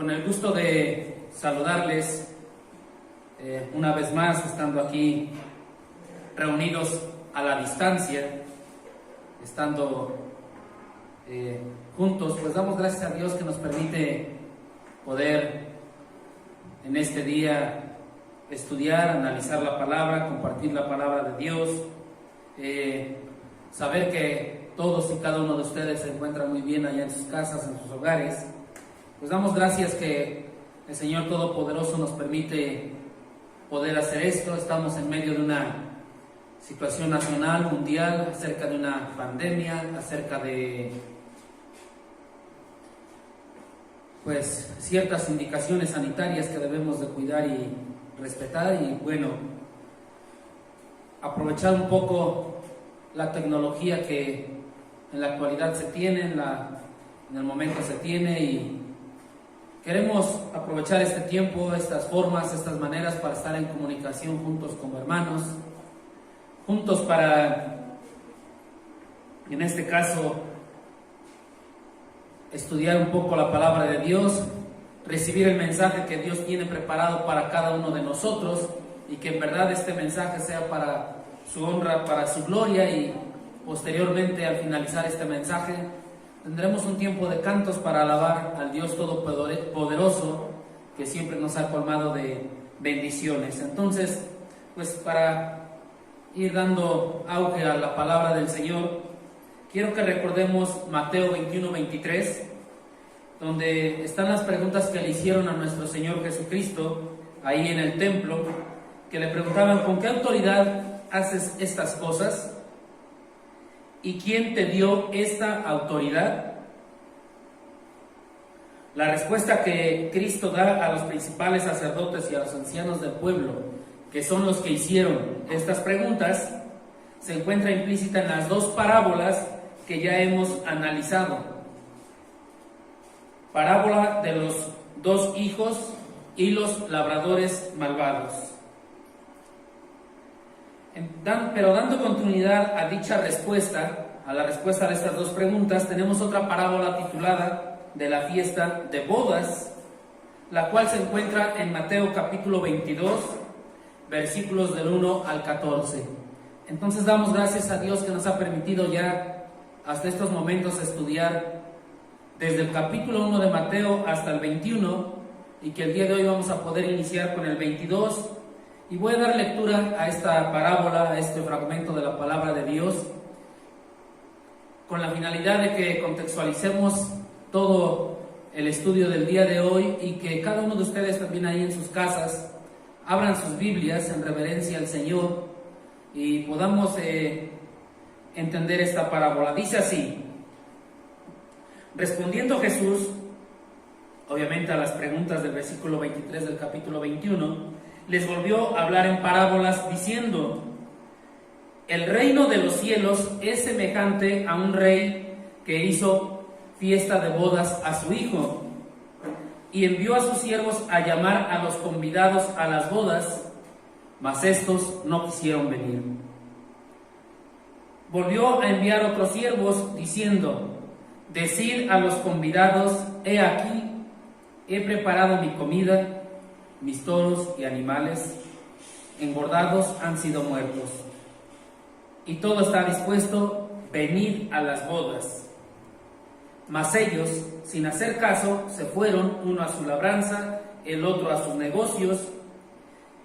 Con el gusto de saludarles una vez más, estando aquí reunidos a la distancia, estando juntos, pues damos gracias a Dios que nos permite poder en este día estudiar, analizar la palabra, compartir la palabra de Dios, saber que todos y cada uno de ustedes se encuentran muy bien allá en sus casas, en sus hogares. Pues damos gracias que el Señor Todopoderoso nos permite poder hacer esto. Estamos en medio de una situación nacional, mundial, acerca de una pandemia, acerca de pues ciertas indicaciones sanitarias que debemos de cuidar y respetar, y bueno, aprovechar un poco la tecnología que en la actualidad se tiene, en el momento se tiene, y queremos aprovechar este tiempo, estas formas, estas maneras para estar en comunicación juntos como hermanos, juntos para, en este caso, estudiar un poco la palabra de Dios, recibir el mensaje que Dios tiene preparado para cada uno de nosotros, y que en verdad este mensaje sea para su honra, para su gloria, y posteriormente, al finalizar este mensaje, tendremos un tiempo de cantos para alabar al Dios Todopoderoso, que siempre nos ha colmado de bendiciones. Entonces, pues para ir dando auge a la palabra del Señor, quiero que recordemos Mateo 21-23, donde están las preguntas que le hicieron a nuestro Señor Jesucristo, ahí en el templo, que le preguntaban: ¿con qué autoridad haces estas cosas? ¿Y quién te dio esta autoridad? La respuesta que Cristo da a los principales sacerdotes y a los ancianos del pueblo, que son los que hicieron estas preguntas, se encuentra implícita en las dos parábolas que ya hemos analizado. Parábola de los dos hijos y los labradores malvados. Pero dando continuidad a dicha respuesta, a la respuesta de estas dos preguntas, tenemos otra parábola titulada de la fiesta de bodas, la cual se encuentra en Mateo capítulo 22, versículos del 1 al 14. Entonces damos gracias a Dios que nos ha permitido ya hasta estos momentos estudiar desde el capítulo 1 de Mateo hasta el 21, y que el día de hoy vamos a poder iniciar con el 22. Y voy a dar lectura a esta parábola, a este fragmento de la palabra de Dios, con la finalidad de que contextualicemos todo el estudio del día de hoy, y que cada uno de ustedes también ahí en sus casas abran sus Biblias en reverencia al Señor y podamos entender esta parábola. Dice así: respondiendo Jesús, obviamente a las preguntas del versículo 23 del capítulo 21, les volvió a hablar en parábolas diciendo: el reino de los cielos es semejante a un rey que hizo fiesta de bodas a su hijo, y envió a sus siervos a llamar a los convidados a las bodas, mas estos no quisieron venir. Volvió a enviar otros siervos diciendo: decid a los convidados: he aquí, he preparado mi comida, mis toros y animales engordados han sido muertos, y todo está dispuesto, venid a las bodas. Mas ellos, sin hacer caso, se fueron, uno a su labranza, el otro a sus negocios,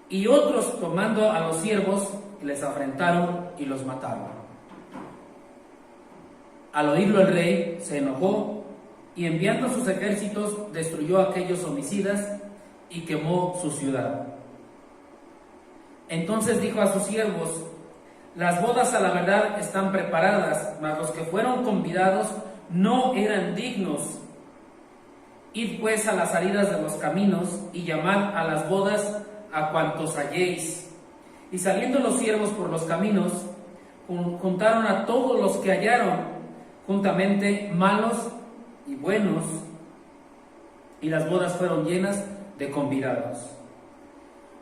y otros, tomando a los siervos, les afrentaron y los mataron. Al oírlo el rey se enojó, y enviando sus ejércitos destruyó a aquellos homicidas y quemó su ciudad. Entonces dijo a sus siervos: las bodas a la verdad están preparadas, mas los que fueron convidados no eran dignos. Id pues a las salidas de los caminos y llamad a las bodas a cuantos halléis. Y saliendo los siervos por los caminos, juntaron a todos los que hallaron, juntamente malos y buenos, y las bodas fueron llenas de convidados.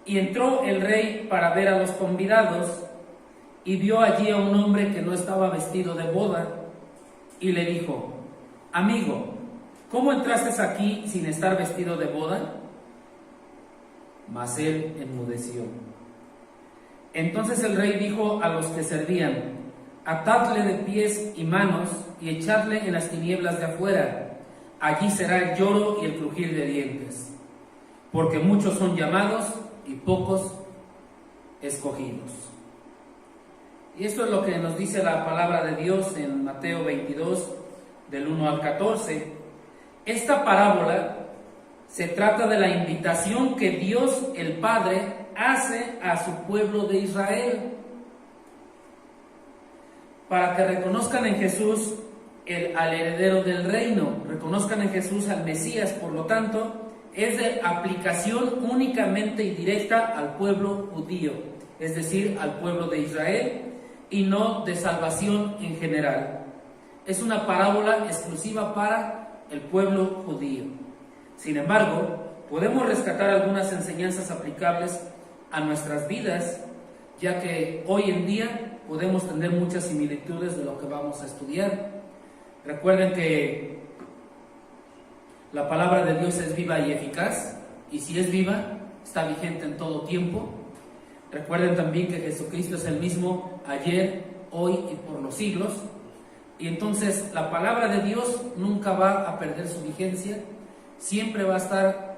Y entró el rey para ver a los convidados, y vio allí a un hombre que no estaba vestido de boda, y le dijo: amigo, ¿cómo entraste aquí sin estar vestido de boda? Mas él enmudeció. Entonces el rey dijo a los que servían: atadle de pies y manos y echadle en las tinieblas de afuera. Allí será el lloro y el crujir de dientes, porque muchos son llamados y pocos escogidos. Y esto es lo que nos dice la palabra de Dios en Mateo 22, del 1 al 14. Esta parábola se trata de la invitación que Dios el Padre hace a su pueblo de Israel para que reconozcan en Jesús al heredero del reino, reconozcan en Jesús al Mesías. Por lo tanto, es de aplicación únicamente y directa al pueblo judío, es decir, al pueblo de Israel, y no de salvación en general. Es una parábola exclusiva para el pueblo judío. Sin embargo, podemos rescatar algunas enseñanzas aplicables a nuestras vidas, ya que hoy en día podemos tener muchas similitudes de lo que vamos a estudiar. Recuerden que la palabra de Dios es viva y eficaz, y si es viva, está vigente en todo tiempo. Recuerden también que Jesucristo es el mismo ayer, hoy y por los siglos, y entonces la palabra de Dios nunca va a perder su vigencia, siempre va a estar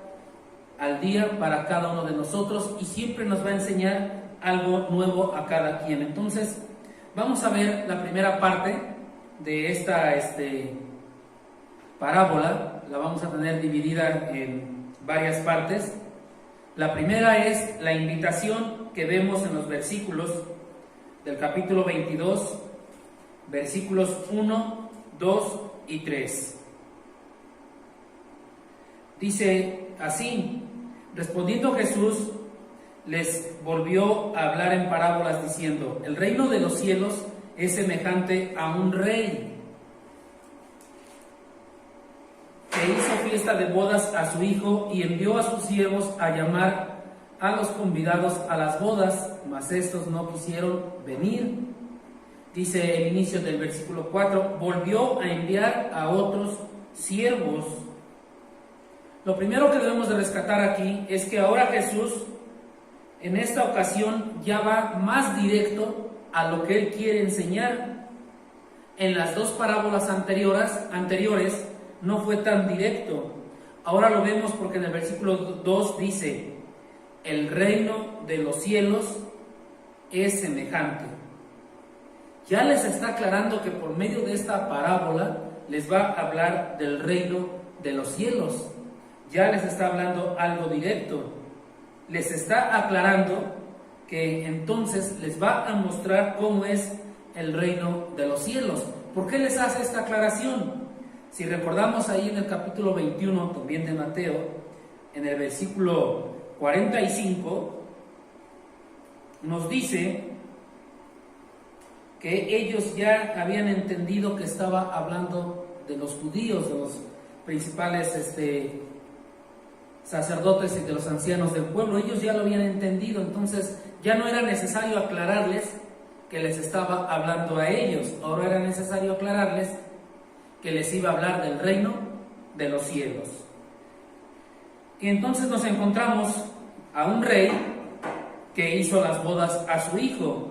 al día para cada uno de nosotros y siempre nos va a enseñar algo nuevo a cada quien. Entonces, vamos a ver la primera parte de esta parábola. La vamos a tener dividida en varias partes. La primera es la invitación que vemos en los versículos del capítulo 22, versículos 1, 2 y 3. Dice así: respondiendo Jesús, les volvió a hablar en parábolas diciendo: el reino de los cielos es semejante a un rey que hizo fiesta de bodas a su hijo y envió a sus siervos a llamar a los convidados a las bodas, mas estos no quisieron venir. Dice el inicio del versículo 4: volvió a enviar a otros siervos. Lo primero que debemos de rescatar aquí es que ahora Jesús en esta ocasión ya va más directo a lo que él quiere enseñar. En las dos parábolas anteriores no fue tan directo. Ahora lo vemos porque en el versículo 2 dice: el reino de los cielos es semejante. Ya les está aclarando que por medio de esta parábola les va a hablar del reino de los cielos. Ya les está hablando algo directo. Les está aclarando que entonces les va a mostrar cómo es el reino de los cielos. ¿Por qué les hace esta aclaración? Si recordamos ahí en el capítulo 21 también de Mateo, en el versículo 45, nos dice que ellos ya habían entendido que estaba hablando de los judíos, de los principales sacerdotes y de los ancianos del pueblo. Ellos ya lo habían entendido, entonces ya no era necesario aclararles que les estaba hablando a ellos. Ahora era necesario aclararles que les iba a hablar del reino de los cielos. Y entonces nos encontramos a un rey que hizo las bodas a su hijo.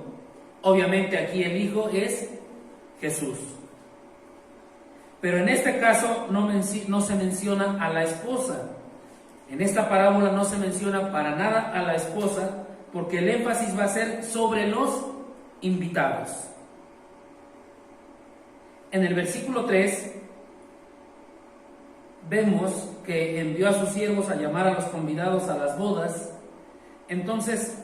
Obviamente aquí el hijo es Jesús. Pero en este caso no se menciona a la esposa. En esta parábola no se menciona para nada a la esposa, porque el énfasis va a ser sobre los invitados. En el versículo 3 vemos que envió a sus siervos a llamar a los convidados a las bodas. Entonces,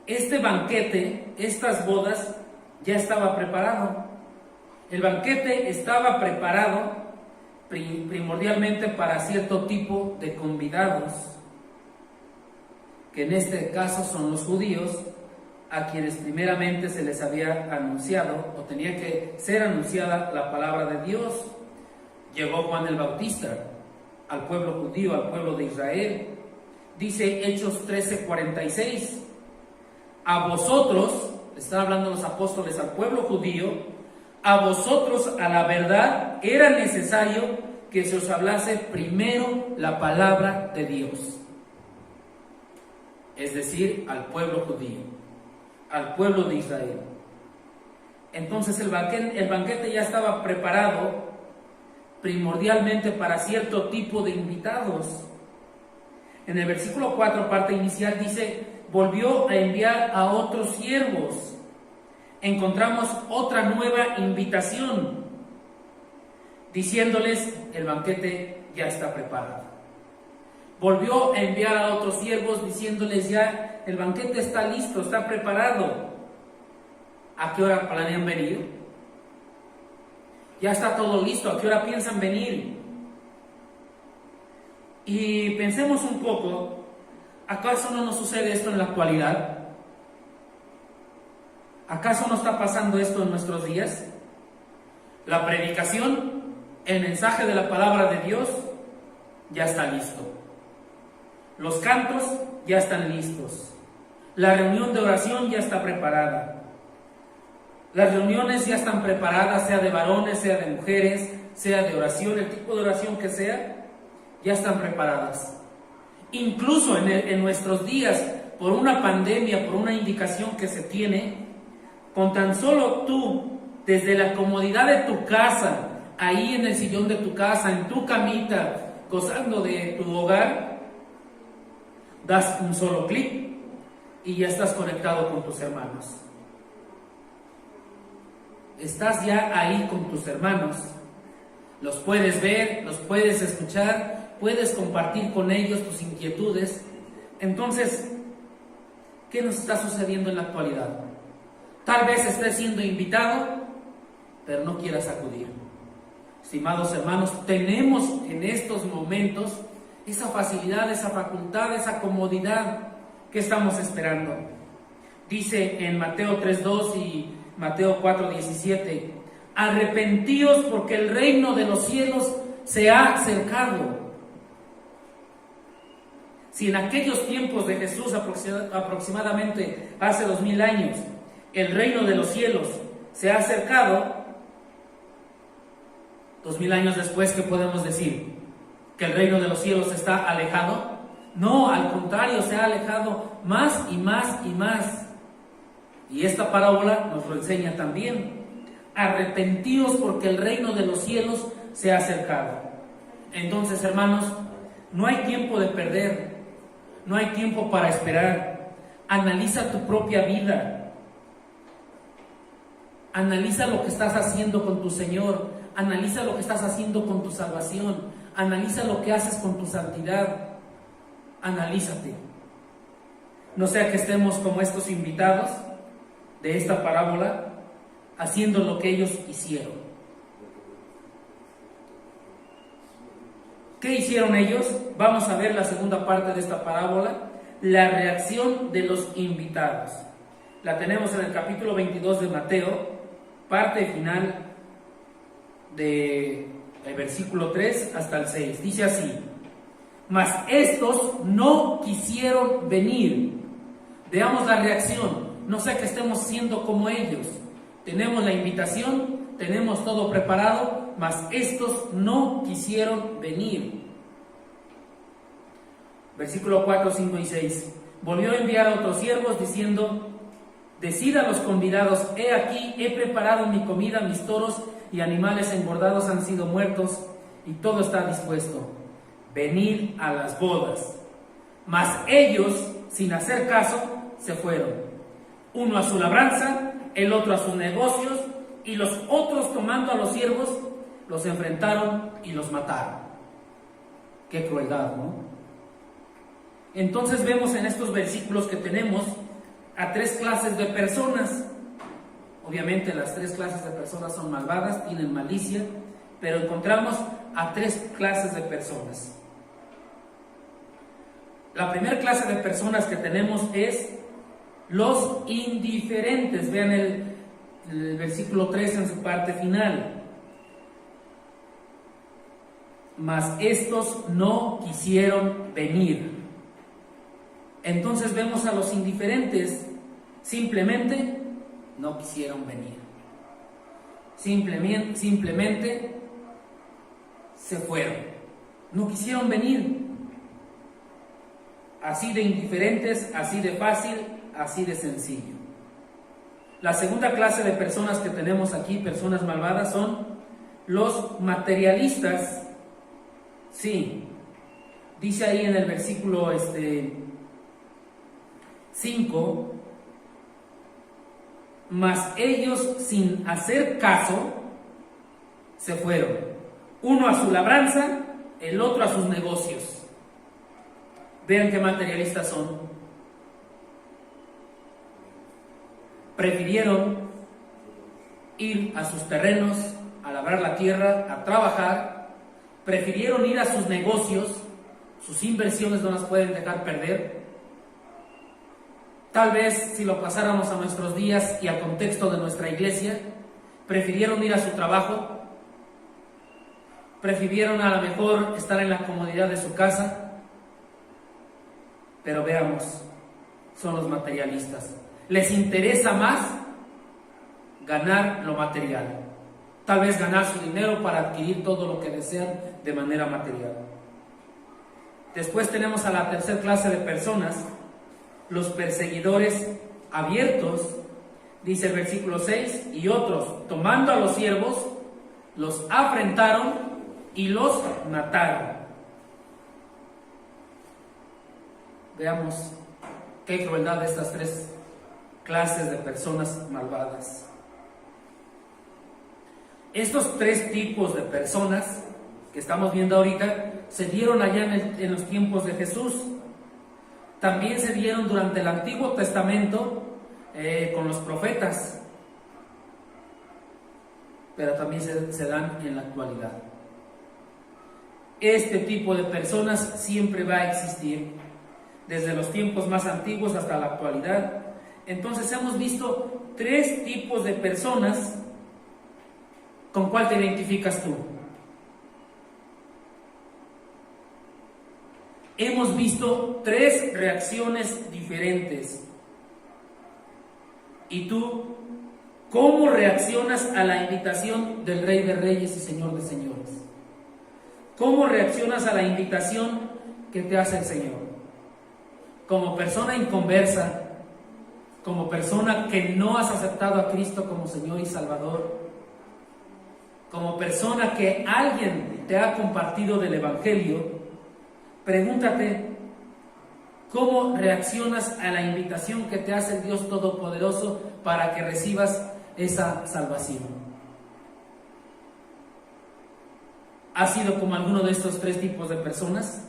este banquete, estas bodas, ya estaba preparado. El banquete estaba preparado primordialmente para cierto tipo de convidados, que en este caso son los judíos, a quienes primeramente se les había anunciado, o tenía que ser anunciada la palabra de Dios. Llegó Juan el Bautista al pueblo judío, al pueblo de Israel. Dice Hechos 13:46: a vosotros, están hablando los apóstoles al pueblo judío, a vosotros a la verdad era necesario que se os hablase primero la palabra de Dios, es decir, al pueblo judío, al pueblo de Israel. Entonces el banquete ya estaba preparado primordialmente para cierto tipo de invitados. En el versículo 4, parte inicial, dice: volvió a enviar a otros siervos. Encontramos otra nueva invitación, diciéndoles: el banquete ya está preparado. Volvió a enviar a otros siervos diciéndoles: ya el banquete está listo, está preparado. ¿A qué hora planean venir? Ya está todo listo, ¿a qué hora piensan venir? Y pensemos un poco, ¿acaso no nos sucede esto en la actualidad? ¿Acaso no está pasando esto en nuestros días? La predicación, el mensaje de la palabra de Dios ya está listo. Los cantos ya están listos. La reunión de oración ya está preparada. Las reuniones ya están preparadas, sea de varones, sea de mujeres, sea de oración, el tipo de oración que sea, ya están preparadas. Incluso en nuestros días, por una pandemia, por una indicación que se tiene, con tan solo tú, desde la comodidad de tu casa, ahí en el sillón de tu casa, en tu camita, gozando de tu hogar, das un solo clic y ya estás conectado con tus hermanos. Estás ya ahí con tus hermanos. Los puedes ver, los puedes escuchar, puedes compartir con ellos tus inquietudes. Entonces, ¿qué nos está sucediendo en la actualidad? Tal vez estés siendo invitado, pero no quieras acudir. Estimados hermanos, tenemos en estos momentos esa facilidad, esa facultad, esa comodidad que estamos esperando. Dice en Mateo 3:2 y Mateo 4:17: arrepentíos porque el reino de los cielos se ha acercado. Si en aquellos tiempos de Jesús, aproximadamente hace 2000 años, el reino de los cielos se ha acercado, 2000 años después, ¿qué podemos decir? ¿Que el reino de los cielos está alejado? No, al contrario, se ha alejado más y más y más. Y esta parábola nos lo enseña también. Arrepentíos porque el reino de los cielos se ha acercado. Entonces, hermanos, no hay tiempo de perder, no hay tiempo para esperar. Analiza tu propia vida. Analiza lo que estás haciendo con tu Señor. Analiza lo que estás haciendo con tu salvación. Analiza lo que haces con tu santidad. Analízate. No sea que estemos como estos invitados de esta parábola, haciendo lo que ellos hicieron. ¿Qué hicieron ellos? Vamos a ver la segunda parte de esta parábola, la reacción de los invitados. La tenemos en el capítulo 22 de Mateo, parte final del versículo 3 hasta el 6. Dice así: mas estos no quisieron venir. Veamos la reacción. No sea que estemos siendo como ellos. Tenemos la invitación, tenemos todo preparado, mas estos no quisieron venir. Versículo 4, 5 y 6. Volvió a enviar a otros siervos diciendo: decid a los convidados: he aquí, he preparado mi comida, mis toros y animales engordados han sido muertos, y todo está dispuesto. Venid a las bodas. Mas ellos, sin hacer caso, se fueron. Uno a su labranza, el otro a sus negocios, y los otros, tomando a los siervos, los enfrentaron y los mataron. Qué crueldad, ¿no? Entonces vemos en estos versículos que tenemos a tres clases de personas. Obviamente las tres clases de personas son malvadas, tienen malicia, pero encontramos a tres clases de personas. La primera clase de personas que tenemos es los indiferentes. Vean el versículo 3 en su parte final. Mas estos no quisieron venir. Entonces vemos a los indiferentes, simplemente no quisieron venir. Simplemente se fueron. No quisieron venir. Así de indiferentes, así de fácil, así de sencillo. La segunda clase de personas que tenemos aquí, personas malvadas, son los materialistas. Sí, dice ahí en el versículo 5, mas ellos sin hacer caso se fueron, uno a su labranza, el otro a sus negocios. Vean qué materialistas son. Prefirieron ir a sus terrenos, a labrar la tierra, a trabajar. Prefirieron ir a sus negocios. Sus inversiones no las pueden dejar perder. Tal vez si lo pasáramos a nuestros días y al contexto de nuestra iglesia, prefirieron ir a su trabajo. Prefirieron a lo mejor estar en la comodidad de su casa. Pero veamos, son los materialistas. Les interesa más ganar lo material. Tal vez ganar su dinero para adquirir todo lo que desean de manera material. Después tenemos a la tercera clase de personas, los perseguidores abiertos. Dice el versículo 6, y otros, tomando a los siervos, los afrentaron y los mataron. Veamos qué crueldad de estas tres clases de personas malvadas. Estos tres tipos de personas que estamos viendo ahorita se dieron allá en los tiempos de Jesús. También se dieron durante el Antiguo Testamento con los profetas, pero también se dan en la actualidad. Este tipo de personas siempre va a existir, desde los tiempos más antiguos hasta la actualidad. Entonces hemos visto tres tipos de personas. ¿Con cuál te identificas tú? Hemos visto tres reacciones diferentes. ¿Y tú cómo reaccionas a la invitación del Rey de Reyes y Señor de Señores? ¿Cómo reaccionas a la invitación que te hace el Señor? Como persona inconversa, como persona que no has aceptado a Cristo como Señor y Salvador, como persona que alguien te ha compartido del Evangelio, pregúntate, ¿cómo reaccionas a la invitación que te hace el Dios Todopoderoso para que recibas esa salvación? ¿Has sido como alguno de estos tres tipos de personas?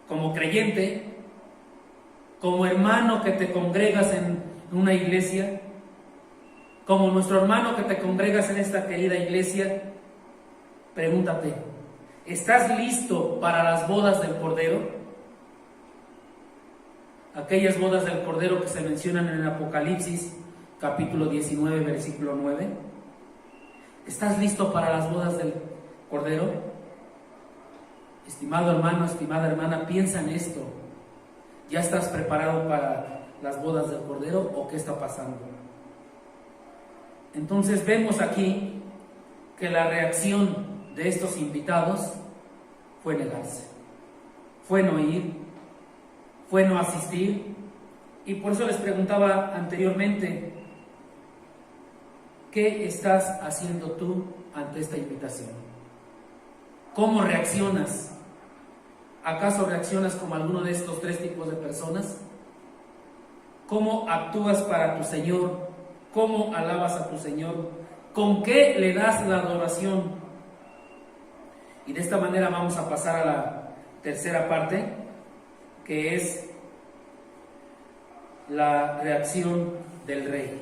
Como creyente, como hermano que te congregas en una iglesia, como nuestro hermano que te congregas en esta querida iglesia, pregúntate, ¿estás listo para las bodas del Cordero? Aquellas bodas del Cordero que se mencionan en el Apocalipsis, capítulo 19, versículo 9. ¿Estás listo para las bodas del Cordero? Estimado hermano, estimada hermana, piensa en esto. ¿Ya estás preparado para las bodas del Cordero o qué está pasando? Entonces vemos aquí que la reacción de estos invitados fue negarse, fue no ir, fue no asistir. Y por eso les preguntaba anteriormente, ¿qué estás haciendo tú ante esta invitación? ¿Cómo reaccionas? ¿Acaso reaccionas como alguno de estos tres tipos de personas? ¿Cómo actúas para tu Señor? ¿Cómo alabas a tu Señor? ¿Con qué le das la adoración? Y de esta manera vamos a pasar a la tercera parte, que es la reacción del rey.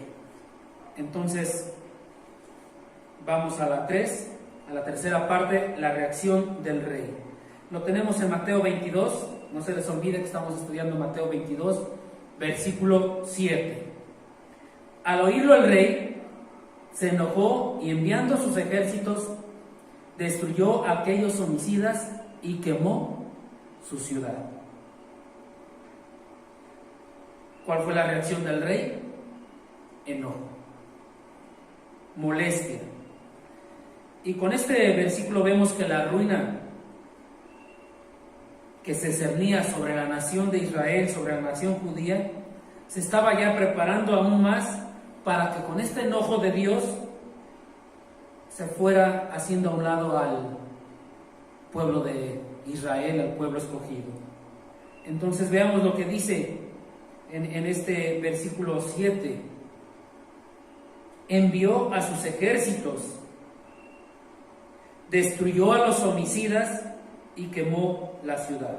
Entonces, vamos a la tercera parte, la reacción del rey. Lo tenemos en Mateo 22, no se les olvide que estamos estudiando Mateo 22, versículo 7. Al oírlo el rey, se enojó y enviando sus ejércitos, destruyó a aquellos homicidas y quemó su ciudad. ¿Cuál fue la reacción del rey? Enojo, molestia. Y con este versículo vemos que la ruina que se cernía sobre la nación de Israel, sobre la nación judía, se estaba ya preparando aún más para que con este enojo de Dios se fuera haciendo a un lado al pueblo de Israel, al pueblo escogido. Entonces veamos lo que dice en este versículo 7. Envió a sus ejércitos, destruyó a los homicidas y quemó la ciudad.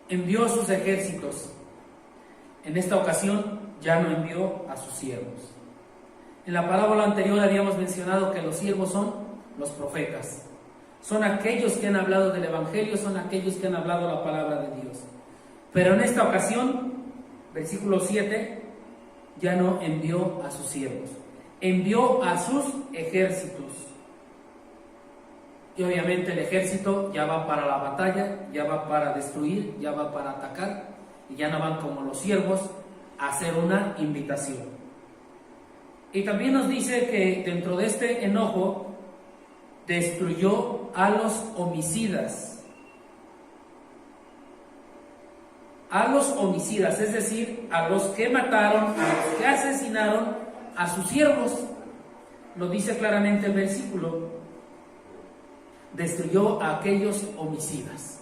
Envió a sus ejércitos. En esta ocasión ya no envió a sus siervos. En la parábola anterior habíamos mencionado que los siervos son los profetas. Son aquellos que han hablado del Evangelio, son aquellos que han hablado la palabra de Dios. Pero en esta ocasión, versículo 7, ya no envió a sus siervos. Envió a sus ejércitos. Y obviamente el ejército ya va para la batalla, ya va para destruir, ya va para atacar, y ya no van como los siervos a hacer una invitación. Y también nos dice que dentro de este enojo destruyó a los homicidas. A los homicidas, es decir, a los que mataron, a los que asesinaron a sus siervos. Lo dice claramente el versículo. Destruyó a aquellos homicidas.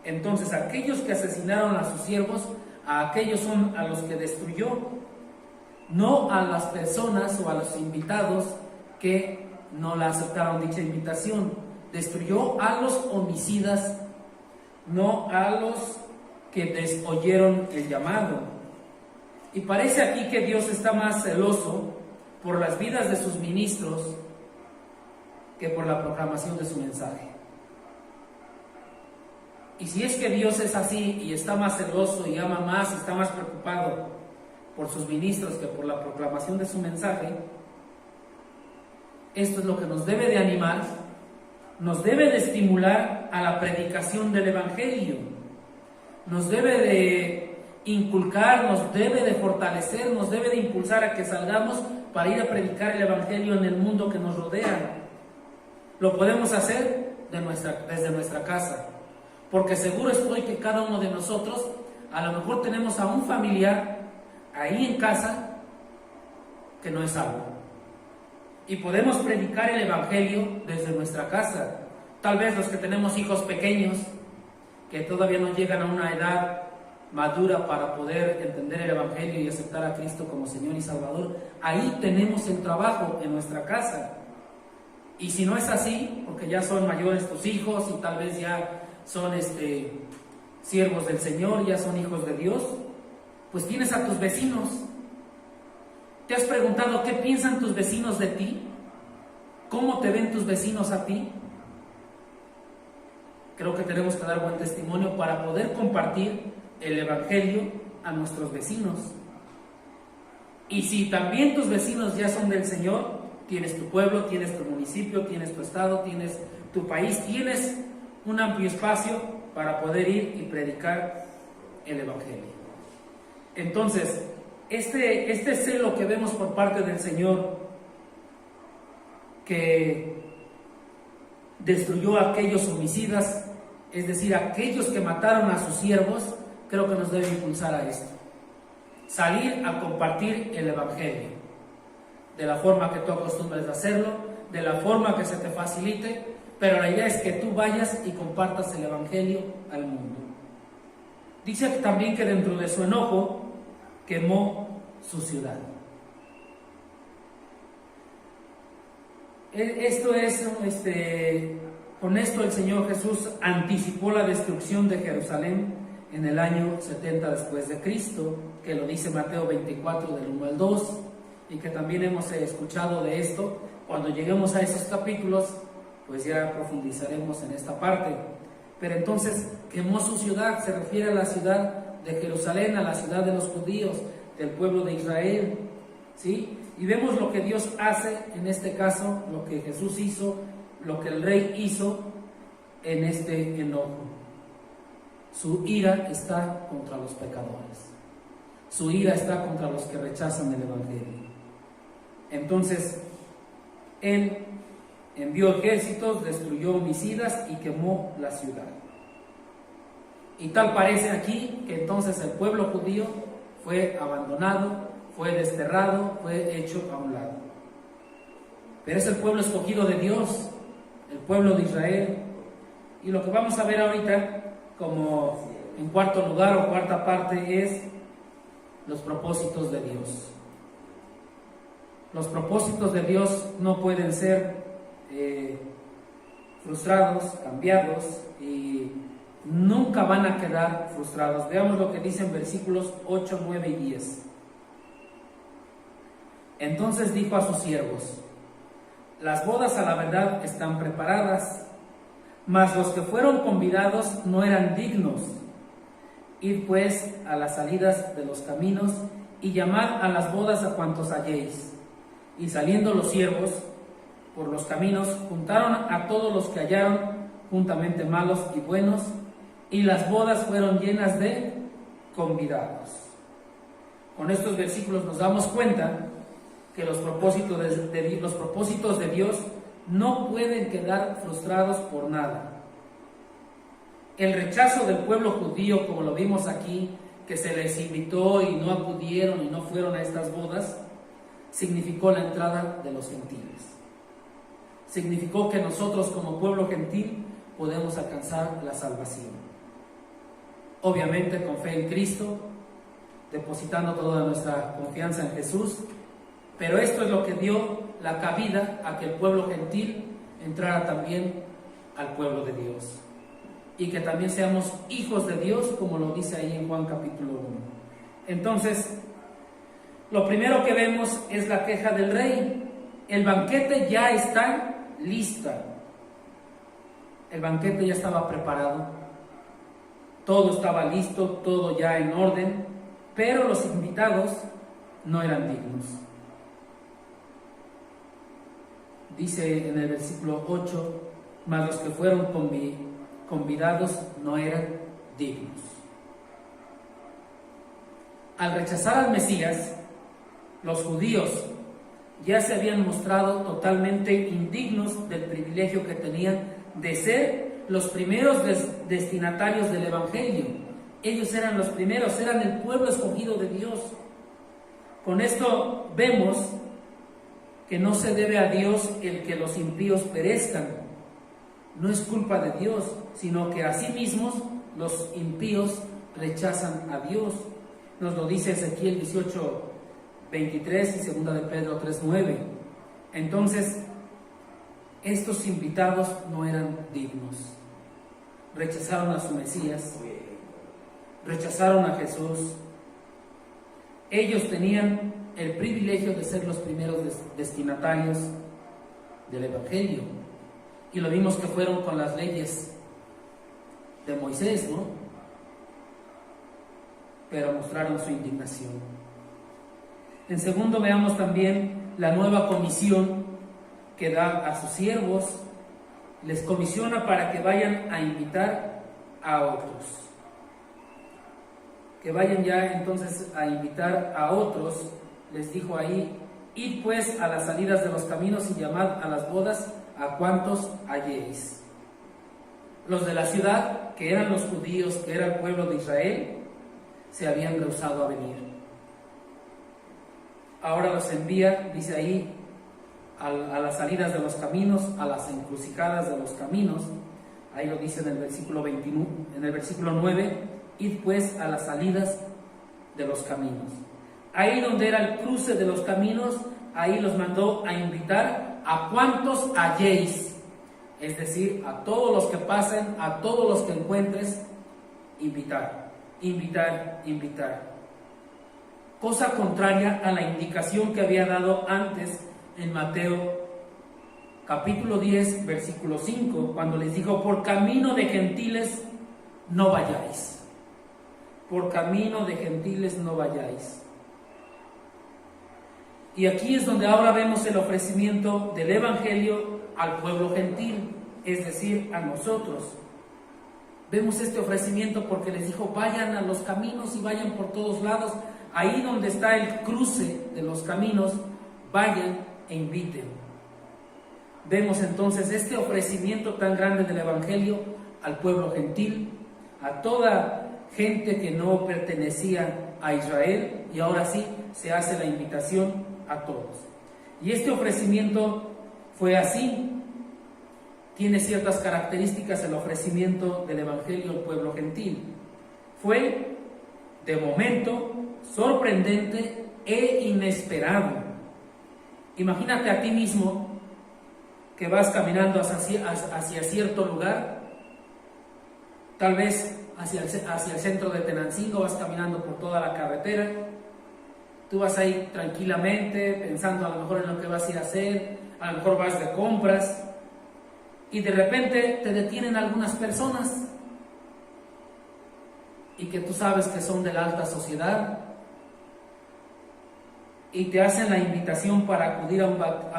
Entonces, aquellos que asesinaron a sus siervos, a aquellos son a los que destruyó, no a las personas o a los invitados que no la aceptaron dicha invitación. Destruyó a los homicidas, no a los que desoyeron el llamado. Y parece aquí que Dios está más celoso por las vidas de sus ministros que por la proclamación de su mensaje. Y si es que Dios es así y está más celoso y ama más, está más preocupado por sus ministros que por la proclamación de su mensaje, esto es lo que nos debe de animar, nos debe de estimular a la predicación del Evangelio, nos debe de inculcar, nos debe de fortalecer, nos debe de impulsar a que salgamos para ir a predicar el Evangelio en el mundo que nos rodea. Lo podemos hacer desde nuestra casa, porque seguro estoy que cada uno de nosotros a lo mejor tenemos a un familiar ahí en casa que no es salvo. Y podemos predicar el Evangelio desde nuestra casa. Tal vez los que tenemos hijos pequeños, que todavía no llegan a una edad madura para poder entender el Evangelio y aceptar a Cristo como Señor y Salvador, ahí tenemos el trabajo en nuestra casa. Y si no es así, porque ya son mayores tus hijos y tal vez ya son siervos del Señor, ya son hijos de Dios, pues tienes a tus vecinos. ¿Te has preguntado qué piensan tus vecinos de ti? ¿Cómo te ven tus vecinos a ti? Creo que tenemos que dar buen testimonio para poder compartir el Evangelio a nuestros vecinos. Y si también tus vecinos ya son del Señor, tienes tu pueblo, tienes tu municipio, tienes tu estado, tienes tu país, tienes un amplio espacio para poder ir y predicar el Evangelio. Entonces, este celo que vemos por parte del Señor, que destruyó a aquellos homicidas, es decir, aquellos que mataron a sus siervos, creo que nos debe impulsar a esto. Salir a compartir el Evangelio, de la forma que tú acostumbres a hacerlo, de la forma que se te facilite, pero la idea es que tú vayas y compartas el Evangelio al mundo. Dice también que dentro de su enojo quemó su ciudad. Esto es, con esto el Señor Jesús anticipó la destrucción de Jerusalén en el año 70 después de Cristo, que lo dice Mateo 24 del 1 al 2, y que también hemos escuchado de esto. Cuando lleguemos a esos capítulos, pues ya profundizaremos en esta parte. Pero entonces quemó su ciudad, se refiere a la ciudad de Jerusalén, a la ciudad de los judíos, del pueblo de Israel, ¿sí? Y vemos lo que Dios hace en este caso, lo que Jesús hizo, lo que el rey hizo en este enojo. Su ira está contra los pecadores, su ira está contra los que rechazan el Evangelio. Entonces, Él envió ejércitos, destruyó homicidas y quemó la ciudad. Y tal parece aquí que entonces el pueblo judío fue abandonado, fue desterrado, fue hecho a un lado. Pero es el pueblo escogido de Dios, el pueblo de Israel. Y lo que vamos a ver ahorita, como en cuarto lugar o cuarta parte, es los propósitos de Dios. Los propósitos de Dios no pueden ser frustrados, cambiados, y nunca van a quedar frustrados. Veamos lo que dicen versículos 8, 9 y 10. Entonces dijo a sus siervos: las bodas a la verdad están preparadas, mas los que fueron convidados no eran dignos. Id pues a las salidas de los caminos y llamad a las bodas a cuantos halléis. Y saliendo los siervos por los caminos, juntaron a todos los que hallaron, juntamente malos y buenos, y las bodas fueron llenas de convidados. Con estos versículos nos damos cuenta que los propósitos de Dios no pueden quedar frustrados por nada. El rechazo del pueblo judío, como lo vimos aquí, que se les invitó y no acudieron y no fueron a estas bodas, significó la entrada de los gentiles. Significó que nosotros como pueblo gentil podemos alcanzar la salvación. Obviamente con fe en Cristo, depositando toda nuestra confianza en Jesús, pero esto es lo que dio la cabida a que el pueblo gentil entrara también al pueblo de Dios. Y que también seamos hijos de Dios, como lo dice ahí en Juan capítulo 1. Entonces, lo primero que vemos es la queja del rey. El banquete ya está lista. El banquete ya estaba preparado. Todo estaba listo, todo ya en orden, pero los invitados no eran dignos. Dice en el versículo 8, mas los que fueron convidados no eran dignos. Al rechazar al Mesías, los judíos ya se habían mostrado totalmente indignos del privilegio que tenían de ser los primeros destinatarios del Evangelio. Ellos eran los primeros, eran el pueblo escogido de Dios. Con esto vemos que no se debe a Dios el que los impíos perezcan. No es culpa de Dios, sino que a sí mismos los impíos rechazan a Dios. Nos lo dice Ezequiel 18, 23 y 2 de Pedro 3, 9. Entonces, estos invitados no eran dignos. Rechazaron a su Mesías, rechazaron a Jesús. Ellos tenían el privilegio de ser los primeros destinatarios del Evangelio. Y lo vimos que fueron con las leyes de Moisés, ¿no? Pero mostraron su indignación. En segundo, veamos también la nueva comisión que da a sus siervos. Les comisiona para que vayan a invitar a otros. Que vayan ya entonces a invitar a otros. Les dijo ahí: id pues a las salidas de los caminos y llamad a las bodas a cuantos halléis. Los de la ciudad, que eran los judíos, que era el pueblo de Israel, se habían rehusado a venir. Ahora los envía, dice ahí, a las salidas de los caminos, a las encrucijadas de los caminos. Ahí lo dice en el versículo 21, en el versículo 9, id pues a las salidas de los caminos. Ahí donde era el cruce de los caminos, ahí los mandó a invitar a cuantos halléis, es decir, a todos los que pasen, a todos los que encuentres, invitar, invitar, invitar. Cosa contraria a la indicación que había dado antes en Mateo capítulo 10, versículo 5, cuando les dijo: por camino de gentiles no vayáis. Por camino de gentiles no vayáis. Y aquí es donde ahora vemos el ofrecimiento del Evangelio al pueblo gentil, es decir, a nosotros. Vemos este ofrecimiento porque les dijo: vayan a los caminos y vayan por todos lados. Ahí donde está el cruce de los caminos, vayan e inviten. vemos entonces este ofrecimiento tan grande del Evangelio al pueblo gentil, a toda gente que no pertenecía a Israel, y ahora sí se hace la invitación a todos. Y este ofrecimiento fue así, tiene ciertas características el ofrecimiento del Evangelio al pueblo gentil. Fue, de momento, sorprendente e inesperado. Imagínate a ti mismo que vas caminando hacia cierto lugar, tal vez hacia el centro de Tenancingo, vas caminando por toda la carretera, tú vas ahí tranquilamente, pensando a lo mejor en lo que vas a ir a hacer, a lo mejor vas de compras, y de repente te detienen algunas personas, y que tú sabes que son de la alta sociedad, y te hacen la invitación para acudir a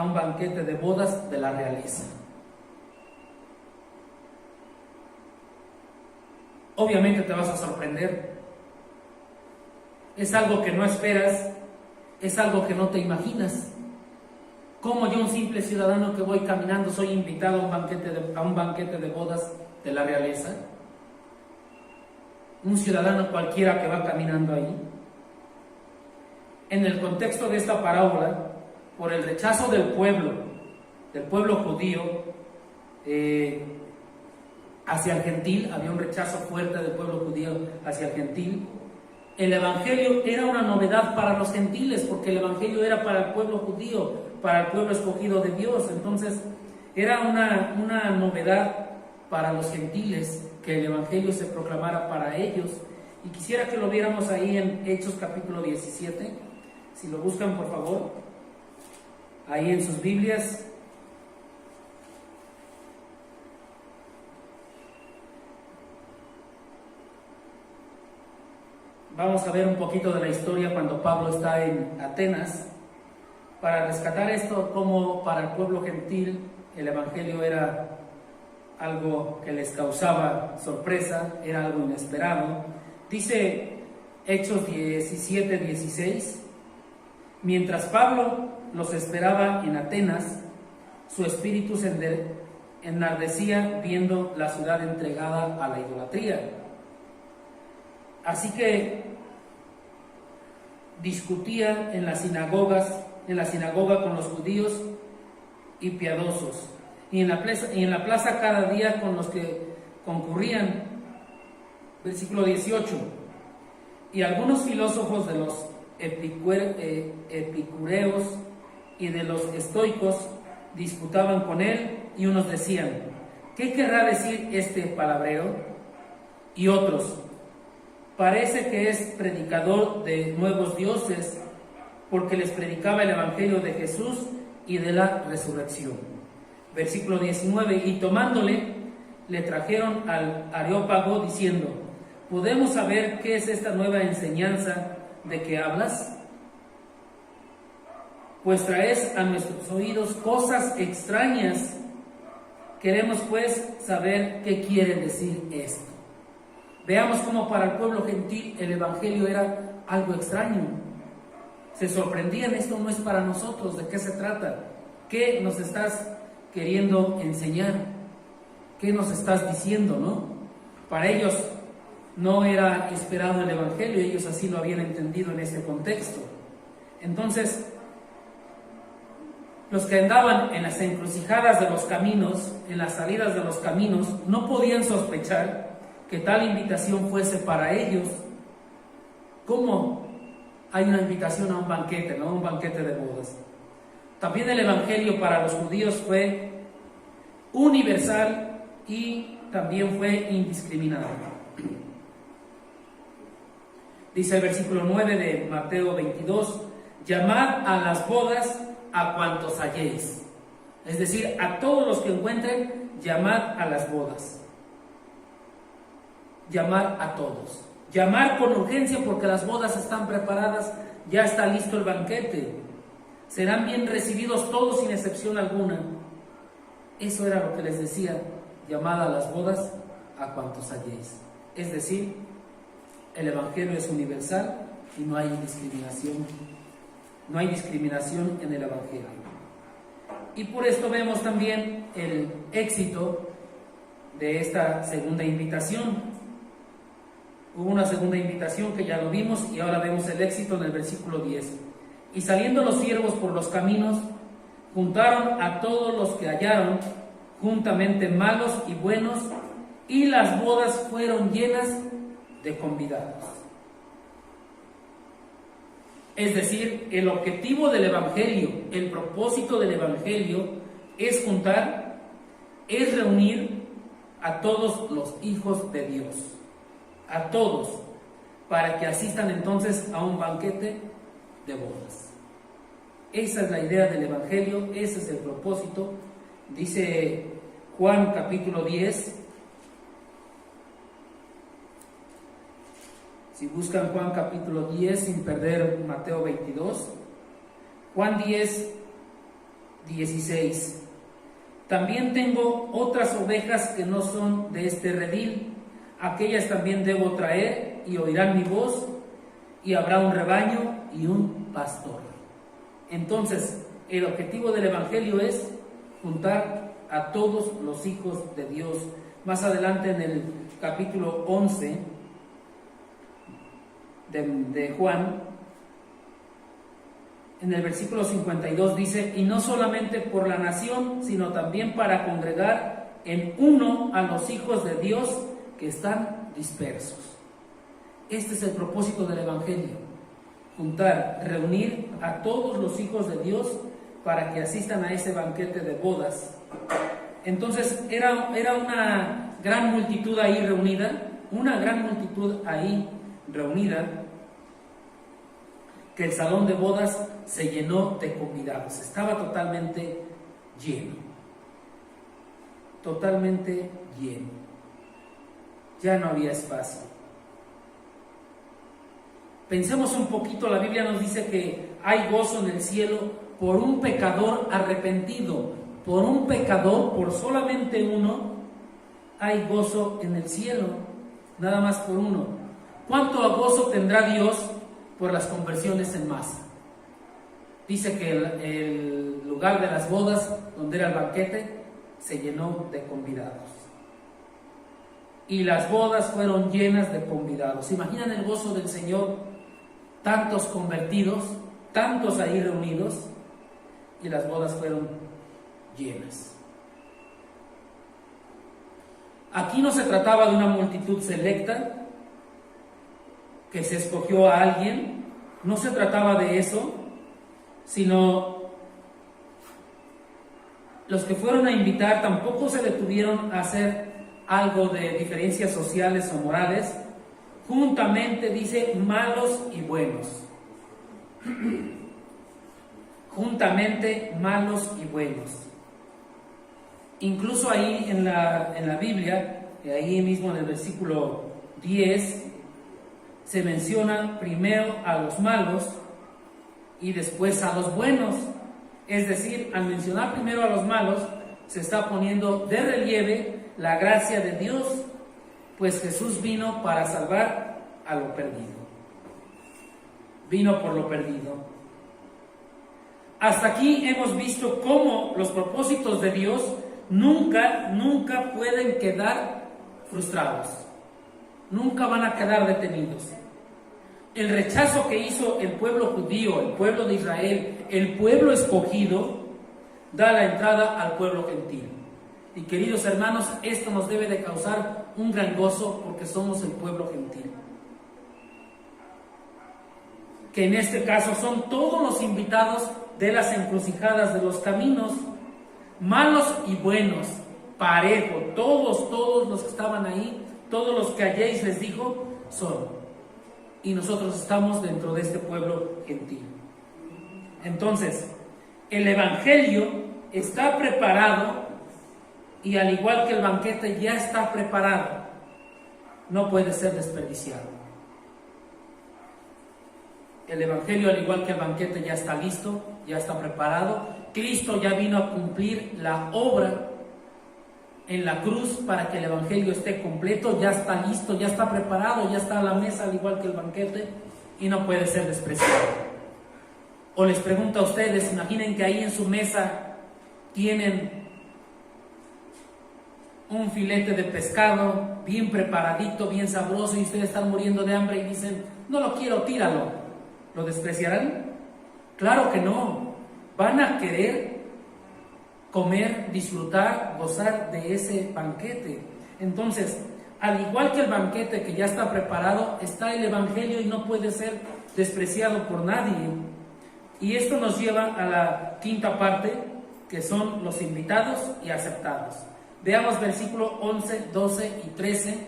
un banquete de bodas de la realeza. Obviamente te vas a sorprender. Es algo que no esperas, es algo que no te imaginas. ¿Cómo yo, un simple ciudadano que voy caminando, soy invitado a un banquete de bodas de la realeza? Un ciudadano cualquiera que va caminando ahí. En el contexto de esta parábola, por el rechazo del pueblo judío, hacia el gentil, había un rechazo fuerte del pueblo judío hacia el gentil. El Evangelio era una novedad para los gentiles, porque el Evangelio era para el pueblo judío, para el pueblo escogido de Dios. Entonces, era una novedad para los gentiles que el Evangelio se proclamara para ellos. Y quisiera que lo viéramos ahí en Hechos capítulo 17. Si lo buscan, por favor, ahí en sus Biblias. Vamos a ver un poquito de la historia cuando Pablo está en Atenas, para rescatar esto, como para el pueblo gentil el Evangelio era algo que les causaba sorpresa, era algo inesperado. Dice Hechos 17, 16: mientras Pablo los esperaba en Atenas, su espíritu se enardecía viendo la ciudad entregada a la idolatría. Así que discutía en la sinagoga con los judíos y piadosos, y en la plaza cada día con los que concurrían. Versículo 18: y algunos filósofos de los epicureos y de los estoicos disputaban con él, y unos decían: ¿qué querrá decir este palabrero? Y otros: parece que es predicador de nuevos dioses, porque les predicaba el Evangelio de Jesús y de la resurrección. Versículo 19: y tomándole, le trajeron al Areópago, diciendo: ¿podemos saber qué es esta nueva enseñanza de que hablas? Pues traes a nuestros oídos cosas extrañas. Queremos pues saber qué quiere decir esto. Veamos cómo para el pueblo gentil el Evangelio era algo extraño. Se sorprendían: esto no es para nosotros, ¿de qué se trata? ¿Qué nos estás queriendo enseñar? ¿Qué nos estás diciendo, no? Para ellos no era esperado el Evangelio, ellos así lo habían entendido en ese contexto. Entonces, los que andaban en las encrucijadas de los caminos, en las salidas de los caminos, no podían sospechar que tal invitación fuese para ellos. ¿Cómo hay una invitación a un banquete, no? Un banquete de bodas. También el Evangelio para los judíos fue universal y también fue indiscriminado. Dice el versículo 9 de Mateo 22: llamad a las bodas a cuantos halléis. Es decir, a todos los que encuentren, llamad a las bodas. Llamar a todos. Llamar con urgencia, porque las bodas están preparadas, ya está listo el banquete. Serán bien recibidos todos sin excepción alguna. Eso era lo que les decía: llamad a las bodas a cuantos halléis. Es decir, el Evangelio es universal y no hay discriminación. No hay discriminación en el Evangelio. Y por esto vemos también el éxito de esta segunda invitación. Hubo una segunda invitación que ya lo vimos y ahora vemos el éxito en el versículo 10. Y saliendo los siervos por los caminos, juntaron a todos los que hallaron, juntamente malos y buenos, y las bodas fueron llenas de convidados. Es decir, el objetivo del Evangelio, el propósito del Evangelio es juntar, es reunir a todos los hijos de Dios, a todos, para que asistan entonces a un banquete de bodas. Esa es la idea del Evangelio, ese es el propósito. Dice Juan capítulo 10. Si buscan Juan capítulo 10 sin perder Mateo 22, Juan 10, 16. También tengo otras ovejas que no son de este redil, aquellas también debo traer y oirán mi voz, y habrá un rebaño y un pastor. Entonces, el objetivo del Evangelio es juntar a todos los hijos de Dios. Más adelante en el capítulo 11 de Juan, en el versículo 52 dice: y no solamente por la nación, sino también para congregar en uno a los hijos de Dios que están dispersos. Este es el propósito del Evangelio: juntar, reunir a todos los hijos de Dios para que asistan a ese banquete de bodas. Entonces era una gran multitud ahí reunida, que el salón de bodas se llenó de convidados, estaba totalmente lleno, ya no había espacio. Pensemos un poquito, la Biblia nos dice que hay gozo en el cielo por un pecador arrepentido, por solamente uno, hay gozo en el cielo, nada más por uno. ¿Cuánto gozo tendrá Dios por las conversiones en masa? Dice que el lugar de las bodas, donde era el banquete, se llenó de convidados. Y las bodas fueron llenas de convidados. ¿Se imaginan el gozo del Señor? Tantos convertidos, tantos ahí reunidos, y las bodas fueron llenas. Aquí no se trataba de una multitud selecta que se escogió a alguien, no se trataba de eso, sino los que fueron a invitar tampoco se detuvieron a hacer algo de diferencias sociales o morales. Juntamente dice malos y buenos. Juntamente malos y buenos. Incluso ahí en la Biblia, ahí mismo en el versículo 10, se menciona primero a los malos y después a los buenos. Es decir, al mencionar primero a los malos, se está poniendo de relieve la gracia de Dios, pues Jesús vino para salvar a lo perdido. Vino por lo perdido. Hasta aquí hemos visto cómo los propósitos de Dios nunca pueden quedar frustrados. Nunca van a quedar detenidos. El rechazo que hizo el pueblo judío, el pueblo de Israel, el pueblo escogido, da la entrada al pueblo gentil. Y queridos hermanos, esto nos debe de causar un gran gozo porque somos el pueblo gentil. Que en este caso son todos los invitados de las encrucijadas de los caminos, malos y buenos, parejo, todos los que estaban ahí, todos los que halléis, les dijo, son. Y nosotros estamos dentro de este pueblo gentil. Entonces, el Evangelio está preparado y al igual que el banquete ya está preparado, no puede ser desperdiciado. El Evangelio, al igual que el banquete, ya está listo, ya está preparado. Cristo ya vino a cumplir la obra en la cruz para que el Evangelio esté completo, ya está listo, ya está preparado, ya está a la mesa, al igual que el banquete, y no puede ser despreciado. O les pregunto a ustedes, imaginen que ahí en su mesa tienen un filete de pescado bien preparadito, bien sabroso, y ustedes están muriendo de hambre y dicen, no lo quiero, tíralo. ¿Lo despreciarán? Claro que no. Van a querer comer, disfrutar, gozar de ese banquete. Entonces, al igual que el banquete que ya está preparado, está el Evangelio y no puede ser despreciado por nadie. Y esto nos lleva a la quinta parte, que son los invitados y aceptados. Veamos versículo 11, 12 y 13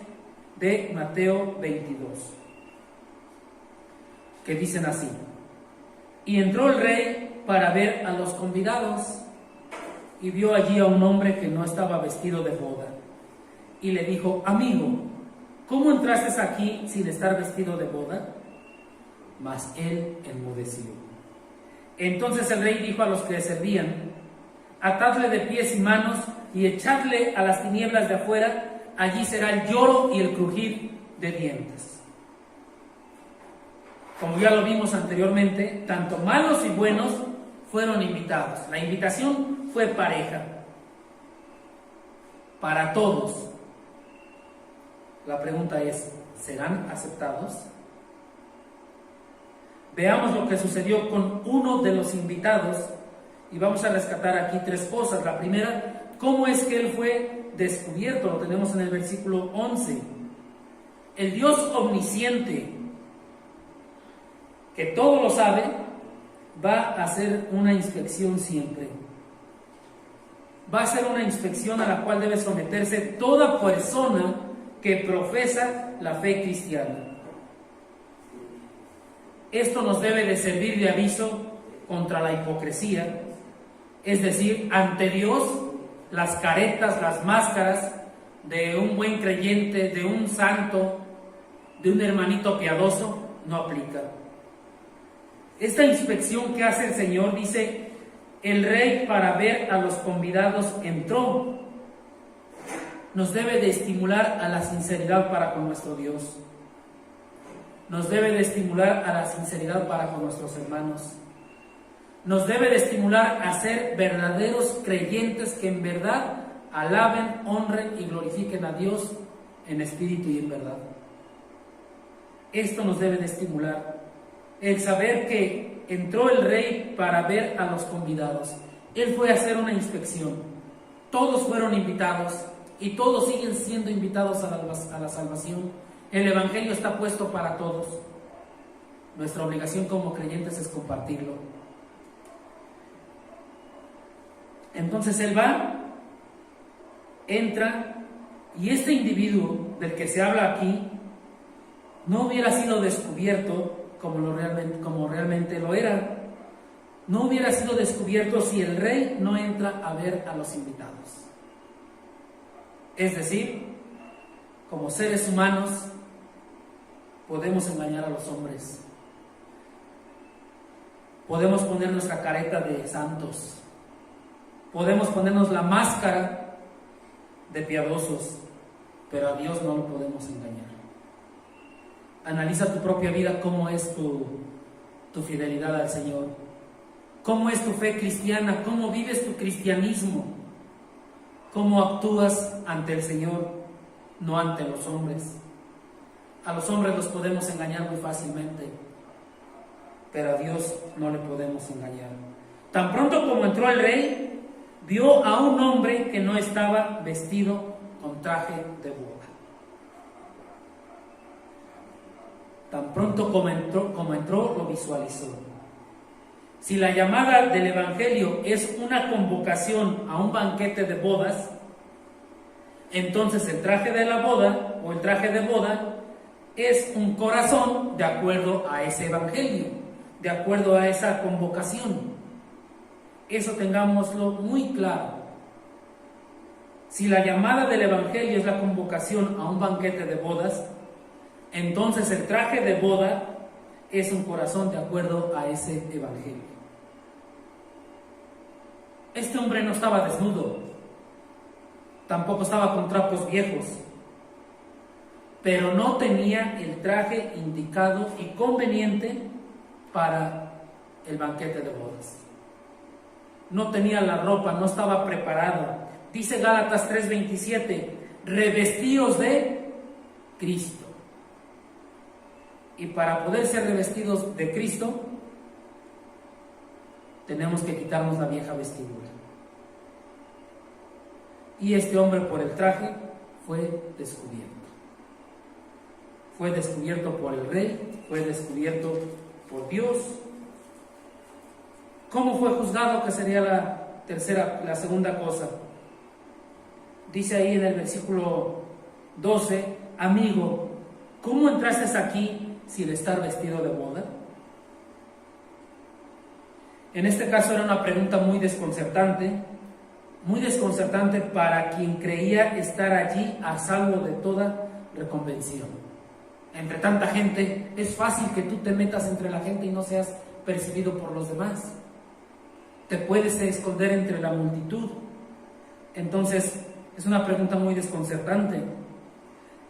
de Mateo 22, que dicen así: y entró el rey para ver a los convidados, y vio allí a un hombre que no estaba vestido de boda, y le dijo: amigo, ¿cómo entraste aquí sin estar vestido de boda? Mas él enmudeció. Entonces el rey dijo a los que le servían: atadle de pies y manos y echadle a las tinieblas de afuera, allí será el lloro y el crujir de dientes. Como ya lo vimos anteriormente, tanto malos y buenos fueron invitados. La invitación fue pareja, para todos. La pregunta es, ¿serán aceptados? Veamos lo que sucedió con uno de los invitados y vamos a rescatar aquí tres cosas. La primera, ¿cómo es que él fue descubierto? Lo tenemos en el versículo 11. El Dios omnisciente, que todo lo sabe, va a hacer una inspección siempre. Va a hacer una inspección a la cual debe someterse toda persona que profesa la fe cristiana. Esto nos debe de servir de aviso contra la hipocresía, es decir, ante Dios, las caretas, las máscaras de un buen creyente, de un santo, de un hermanito piadoso, no aplican. Esta inspección que hace el Señor, dice, el rey para ver a los convidados entró, nos debe de estimular a la sinceridad para con nuestro Dios. Nos debe de estimular a la sinceridad para con nuestros hermanos. Nos debe de estimular a ser verdaderos creyentes que en verdad alaben, honren y glorifiquen a Dios en espíritu y en verdad. Esto nos debe de estimular. El saber que entró el rey para ver a los convidados. Él fue a hacer una inspección. Todos fueron invitados y todos siguen siendo invitados a la salvación. El Evangelio está puesto para todos. Nuestra obligación como creyentes es compartirlo. Entonces él va, entra, y este individuo del que se habla aquí no hubiera sido descubierto como realmente lo era. No hubiera sido descubierto si el rey no entra a ver a los invitados. Es decir, como seres humanos podemos engañar a los hombres. Podemos poner nuestra careta de santos. Podemos ponernos la máscara de piadosos, pero a Dios no lo podemos engañar. Analiza tu propia vida, cómo es tu fidelidad al Señor, cómo es tu fe cristiana, cómo vives tu cristianismo, cómo actúas ante el Señor, no ante los hombres. A los hombres los podemos engañar muy fácilmente, pero a Dios no le podemos engañar. Tan pronto como entró el rey, vio a un hombre que no estaba vestido con traje de boda. Tan pronto como entró, lo visualizó. Si la llamada del Evangelio es una convocación a un banquete de bodas, entonces el traje de la boda o el traje de boda es un corazón de acuerdo a ese Evangelio, de acuerdo a esa convocación. Eso tengámoslo muy claro. Si la llamada del Evangelio es la convocación a un banquete de bodas, entonces el traje de boda es un corazón de acuerdo a ese Evangelio. Este hombre no estaba desnudo, tampoco estaba con trapos viejos, pero no tenía el traje indicado y conveniente para el banquete de bodas. no tenía la ropa, no estaba preparado. Dice Gálatas 3:27, revestíos de Cristo. Y para poder ser revestidos de Cristo, tenemos que quitarnos la vieja vestidura. Y este hombre, por el traje, fue descubierto. Fue descubierto por el rey, fue descubierto por Dios. ¿Cómo fue juzgado? Que sería la segunda cosa. Dice ahí en el versículo 12, amigo, ¿cómo entraste aquí sin estar vestido de boda? En este caso era una pregunta muy desconcertante para quien creía estar allí a salvo de toda reconvención. Entre tanta gente, es fácil que tú te metas entre la gente y no seas percibido por los demás. Te puedes esconder entre la multitud. Entonces, es una pregunta muy desconcertante.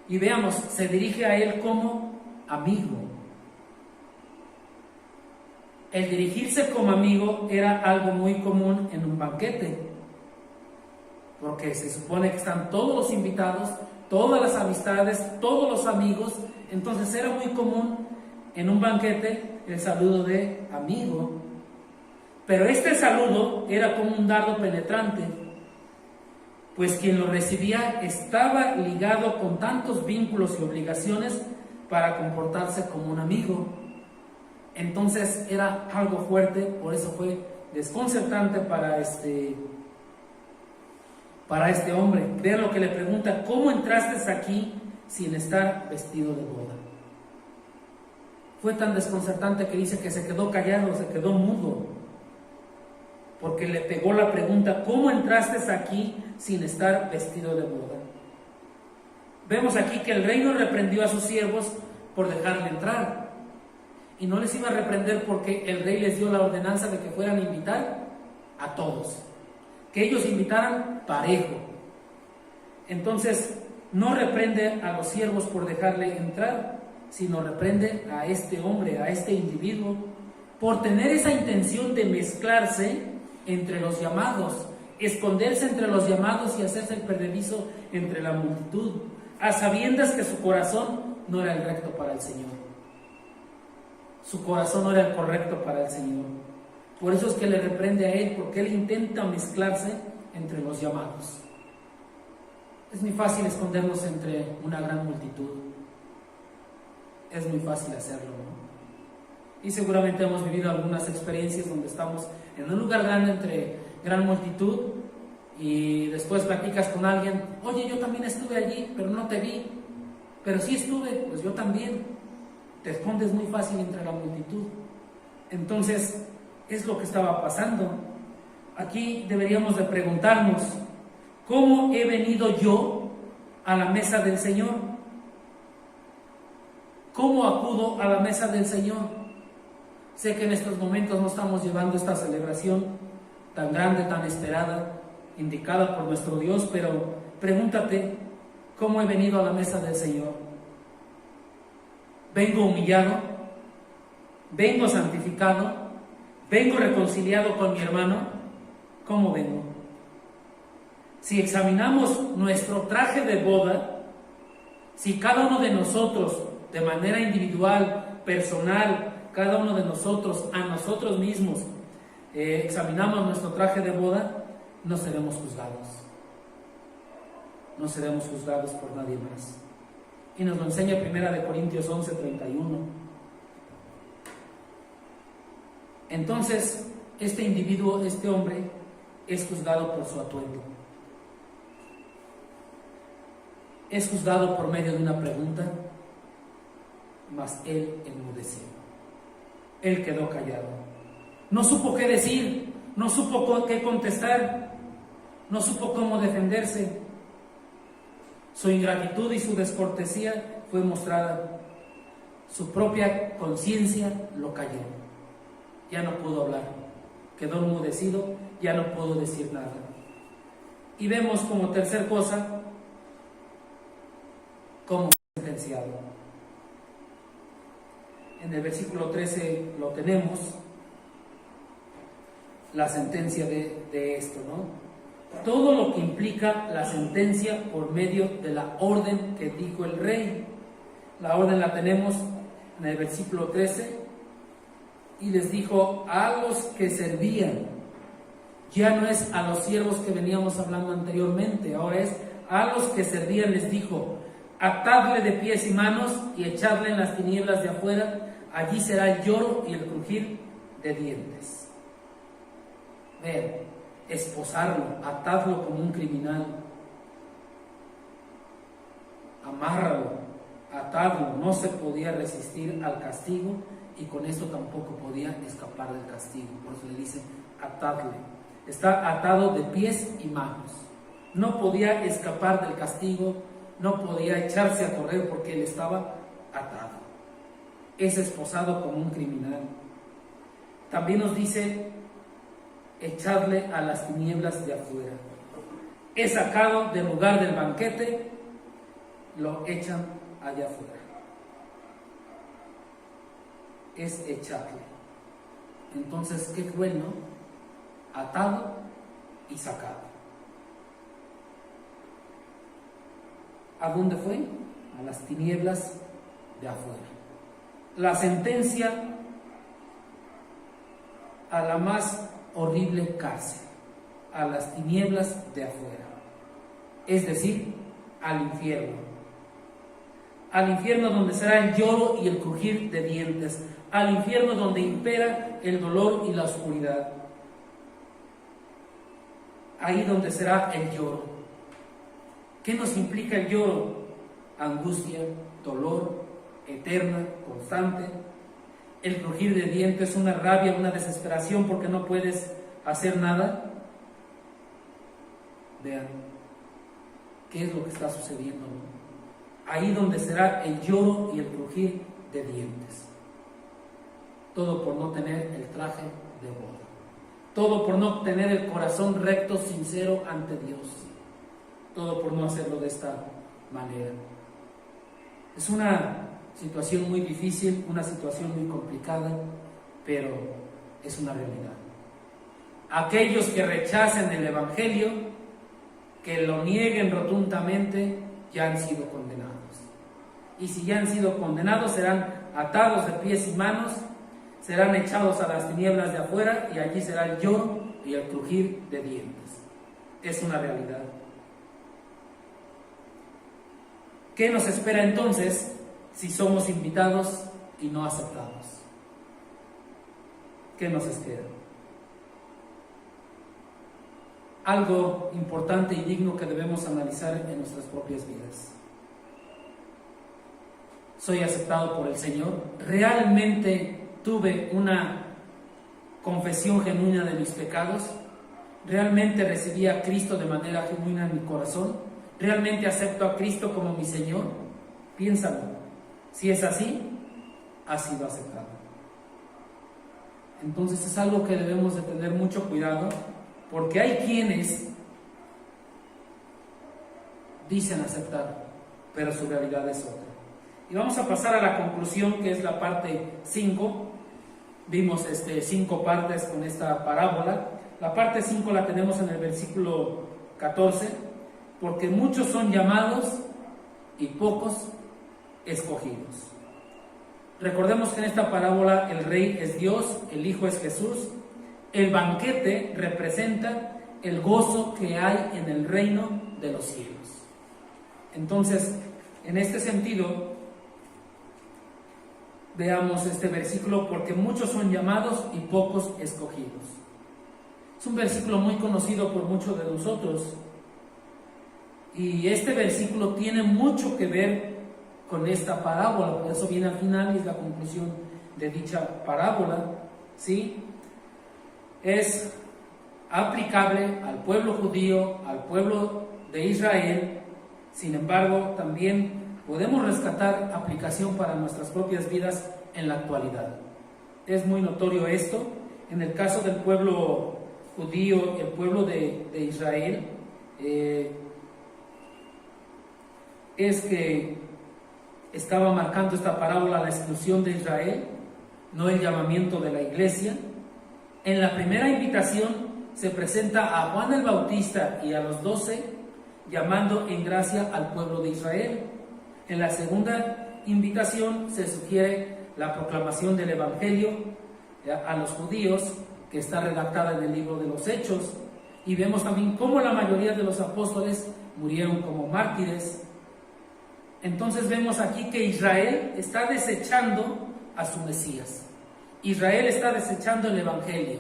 Y veamos, se dirige a él como amigo. El dirigirse como amigo era algo muy común en un banquete, porque se supone que están todos los invitados, todas las amistades, todos los amigos. Entonces era muy común en un banquete el saludo de amigo. Pero este saludo era como un dardo penetrante, pues quien lo recibía estaba ligado con tantos vínculos y obligaciones para comportarse como un amigo. Entonces era algo fuerte, por eso fue desconcertante para este hombre. Vean lo que le pregunta: ¿cómo entraste aquí sin estar vestido de boda? Fue tan desconcertante que dice que se quedó callado, se quedó mudo, porque le pegó la pregunta: ¿cómo entraste aquí sin estar vestido de boda? Vemos aquí que el rey no reprendió a sus siervos por dejarle entrar, y no les iba a reprender porque el rey les dio la ordenanza de que fueran a invitar a todos, que ellos invitaran parejo. Entonces no reprende a los siervos por dejarle entrar, sino reprende a este hombre, a este individuo, por tener esa intención de mezclarse entre los llamados, esconderse entre los llamados y hacerse el perdedizo entre la multitud, a sabiendas que su corazón no era el recto para el Señor. Su corazón no era el correcto para el Señor. Por eso es que le reprende a él, porque él intenta mezclarse entre los llamados. Es muy fácil escondernos entre una gran multitud. Es muy fácil hacerlo, ¿no? Y seguramente hemos vivido algunas experiencias donde estamos en un lugar grande entre gran multitud y después platicas con alguien: oye, yo también estuve allí, pero no te vi. Pero sí estuve, pues yo también. Te escondes muy fácil entre la multitud. Entonces, es lo que estaba pasando. Aquí deberíamos de preguntarnos: ¿cómo he venido yo a la mesa del Señor? ¿Cómo acudo a la mesa del Señor? Sé que en estos momentos no estamos llevando esta celebración tan grande, tan esperada, indicada por nuestro Dios, pero pregúntate: ¿cómo he venido a la mesa del Señor? ¿Vengo humillado? ¿Vengo santificado? ¿Vengo reconciliado con mi hermano? ¿Cómo vengo? Si examinamos nuestro traje de boda, si cada uno de nosotros, de manera individual, personal, cada uno de nosotros, a nosotros mismos, examinamos nuestro traje de boda, no seremos juzgados. No seremos juzgados por nadie más. Y nos lo enseña 1 Corintios 11:31. Entonces, este individuo, este hombre, es juzgado por su atuendo. Es juzgado por medio de una pregunta, mas él enmudeció. Él quedó callado. No supo qué decir, no supo qué contestar, no supo cómo defenderse. Su ingratitud y su descortesía fue mostrada. Su propia conciencia lo calló. Ya no pudo hablar. Quedó enmudecido, ya no pudo decir nada. Y vemos como tercer cosa, cómo fue sentenciado. En el versículo 13 lo tenemos. la sentencia de esto, ¿no? Todo lo que implica la sentencia por medio de la orden que dijo el rey. La orden la tenemos en el versículo 13, y les dijo a los que servían, ya no es a los siervos que veníamos hablando anteriormente, ahora es a los que servían, les dijo, atadle de pies y manos y echadle en las tinieblas de afuera, allí será el lloro y el crujir de dientes. Vean, esposarlo, atadlo como un criminal, amárralo, atadlo, no se podía resistir al castigo y con esto tampoco podía escapar del castigo, por eso le dice atadle, está atado de pies y manos, no podía escapar del castigo, no podía echarse a correr porque él estaba atado, es esposado como un criminal. También nos dice echarle a las tinieblas de afuera, es sacado del lugar del banquete, lo echan allá afuera, es echarle. Entonces, qué cruel, ¿no? Atado y sacado. ¿A dónde fue? A las tinieblas de afuera. La sentencia a la más horrible cárcel, a las tinieblas de afuera, es decir, al infierno donde será el lloro y el crujir de dientes, al infierno donde impera el dolor y la oscuridad, ahí donde será el lloro. ¿Qué nos implica el lloro? Angustia, dolor, eterna, constante. El crujir de dientes, una rabia, una desesperación porque no puedes hacer nada. Vean, ¿qué es lo que está sucediendo, ¿no? Ahí donde será el lloro y el crujir de dientes. Todo por no tener el traje de boda. Todo por no tener el corazón recto, sincero ante Dios. Todo por no hacerlo de esta manera. Es una situación muy difícil, una situación muy complicada, pero es una realidad. Aquellos que rechacen el Evangelio, que lo nieguen rotundamente, ya han sido condenados. Y si ya han sido condenados, serán atados de pies y manos, serán echados a las tinieblas de afuera, y allí será el lloro y el crujir de dientes. Es una realidad. ¿Qué nos espera entonces si somos invitados y no aceptados? ¿Qué nos espera? Algo importante y digno que debemos analizar en nuestras propias vidas. ¿Soy aceptado por el Señor? ¿Realmente tuve una confesión genuina de mis pecados? ¿Realmente recibí a Cristo de manera genuina en mi corazón? ¿Realmente acepto a Cristo como mi Señor? Piénsalo. Si es así, ha sido aceptado. Entonces es algo que debemos de tener mucho cuidado, porque hay quienes dicen aceptar, pero su realidad es otra. Y vamos a pasar a la conclusión, que es la parte 5. Vimos 5 partes con esta parábola. La parte 5 la tenemos en el versículo 14. Porque muchos son llamados y pocos escogidos. Recordemos que en esta parábola el rey es Dios, el Hijo es Jesús. El banquete representa el gozo que hay en el reino de los cielos. Entonces, en este sentido, veamos este versículo, porque muchos son llamados y pocos escogidos. Es un versículo muy conocido por muchos de nosotros. Y este versículo tiene mucho que ver con esta parábola, por eso viene al final y es la conclusión de dicha parábola, ¿sí? Es aplicable al pueblo judío, al pueblo de Israel. Sin embargo, también podemos rescatar aplicación para nuestras propias vidas en la actualidad. Es muy notorio esto. En el caso del pueblo judío, el pueblo de Israel, es que estaba marcando esta parábola la exclusión de Israel, no el llamamiento de la iglesia. En la primera invitación se presenta a Juan el Bautista y a los 12, llamando en gracia al pueblo de Israel. En la segunda invitación se sugiere la proclamación del Evangelio a los judíos, que está redactada en el libro de los Hechos, y vemos también cómo la mayoría de los apóstoles murieron como mártires. Entonces vemos aquí que Israel está desechando a su Mesías. Israel está desechando el Evangelio,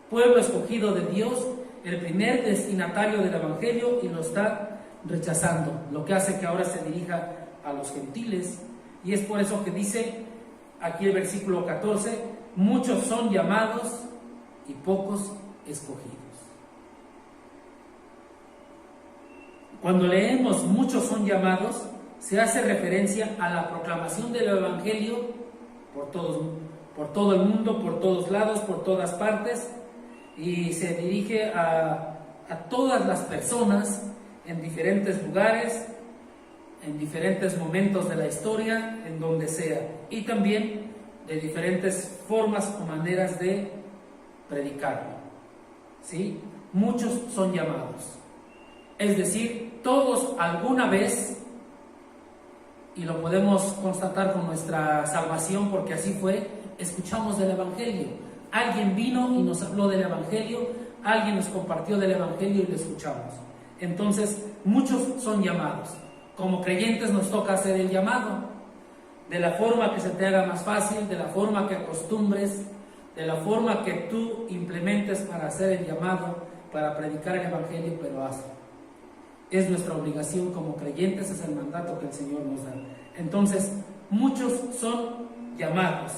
pueblo escogido de Dios, el primer destinatario del Evangelio, y lo está rechazando, lo que hace que ahora se dirija a los gentiles. Y es por eso que dice aquí el versículo 14: muchos son llamados y pocos escogidos. Cuando leemos muchos son llamados, se hace referencia a la proclamación del Evangelio por todo el mundo, por todos lados, por todas partes, y se dirige a todas las personas en diferentes lugares, en diferentes momentos de la historia, en donde sea, y también de diferentes formas o maneras de predicarlo. ¿Sí? Muchos son llamados, es decir, todos alguna vez, y lo podemos constatar con nuestra salvación, porque así fue, escuchamos del Evangelio. Alguien vino y nos habló del Evangelio, alguien nos compartió del Evangelio y lo escuchamos. Entonces, muchos son llamados. Como creyentes nos toca hacer el llamado, de la forma que se te haga más fácil, de la forma que acostumbres, de la forma que tú implementes para hacer el llamado, para predicar el Evangelio, pero hazlo. Es nuestra obligación como creyentes, es el mandato que el Señor nos da. Entonces, muchos son llamados,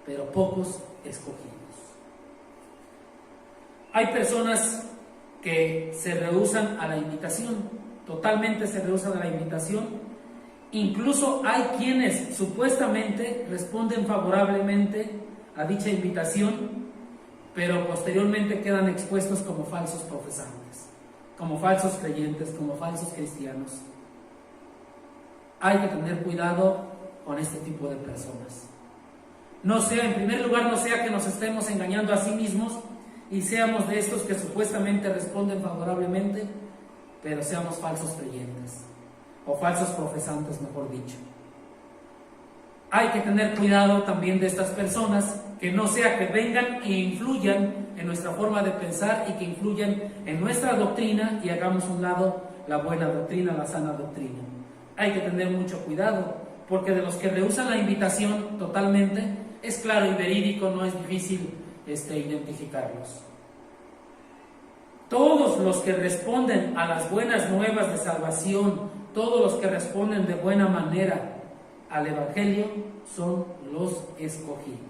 pero pocos escogidos. Hay personas que se rehúsan a la invitación, totalmente se rehúsan a la invitación. Incluso hay quienes supuestamente responden favorablemente a dicha invitación, pero posteriormente quedan expuestos como falsos profesantes, como falsos creyentes, como falsos cristianos. Hay que tener cuidado con este tipo de personas. No sea, en primer lugar, no sea que nos estemos engañando a sí mismos y seamos de estos que supuestamente responden favorablemente, pero seamos falsos creyentes, o falsos profesantes, mejor dicho. Hay que tener cuidado también de estas personas, que no sea que vengan e influyan en nuestra forma de pensar y que influyan en nuestra doctrina y hagamos a un lado la buena doctrina, la sana doctrina. Hay que tener mucho cuidado, porque de los que rehusan la invitación totalmente, es claro y verídico, no es difícil identificarlos. Todos los que responden a las buenas nuevas de salvación, todos los que responden de buena manera al Evangelio, son los escogidos.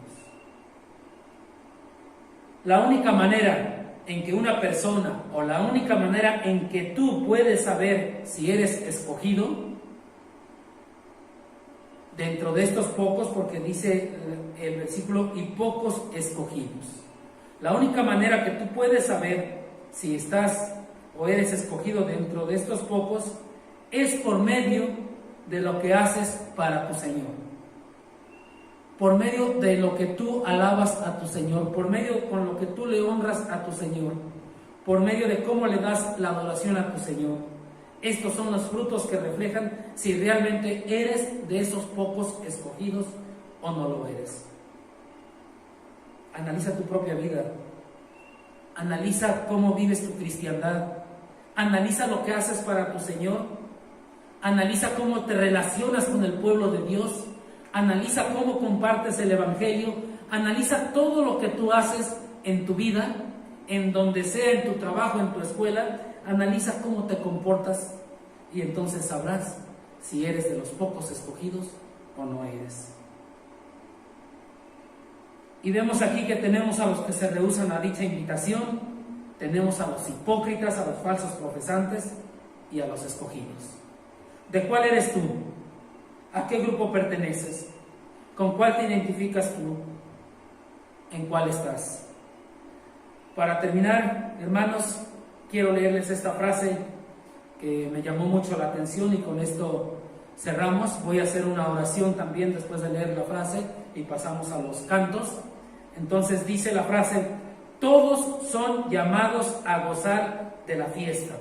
La única manera en que una persona, o la única manera en que tú puedes saber si eres escogido, dentro de estos pocos, porque dice el versículo, y pocos escogidos. La única manera que tú puedes saber si estás o eres escogido dentro de estos pocos es por medio de lo que haces para tu Señor, por medio de lo que tú alabas a tu Señor, por medio con lo que tú le honras a tu Señor, por medio de cómo le das la adoración a tu Señor. Estos son los frutos que reflejan si realmente eres de esos pocos escogidos o no lo eres. Analiza tu propia vida, analiza cómo vives tu cristiandad, analiza lo que haces para tu Señor, analiza cómo te relacionas con el pueblo de Dios, analiza cómo compartes el Evangelio, analiza todo lo que tú haces en tu vida, en donde sea, en tu trabajo, en tu escuela. Analiza cómo te comportas y entonces sabrás si eres de los pocos escogidos o no eres. Y vemos aquí que tenemos a los que se rehúsan a dicha invitación, tenemos a los hipócritas, a los falsos profesantes y a los escogidos. ¿De cuál eres tú? ¿A qué grupo perteneces? ¿Con cuál te identificas tú? ¿En cuál estás? Para terminar, hermanos, quiero leerles esta frase que me llamó mucho la atención y con esto cerramos. Voy a hacer una oración también después de leer la frase y pasamos a los cantos. Entonces dice la frase: Todos son llamados a gozar de la fiesta,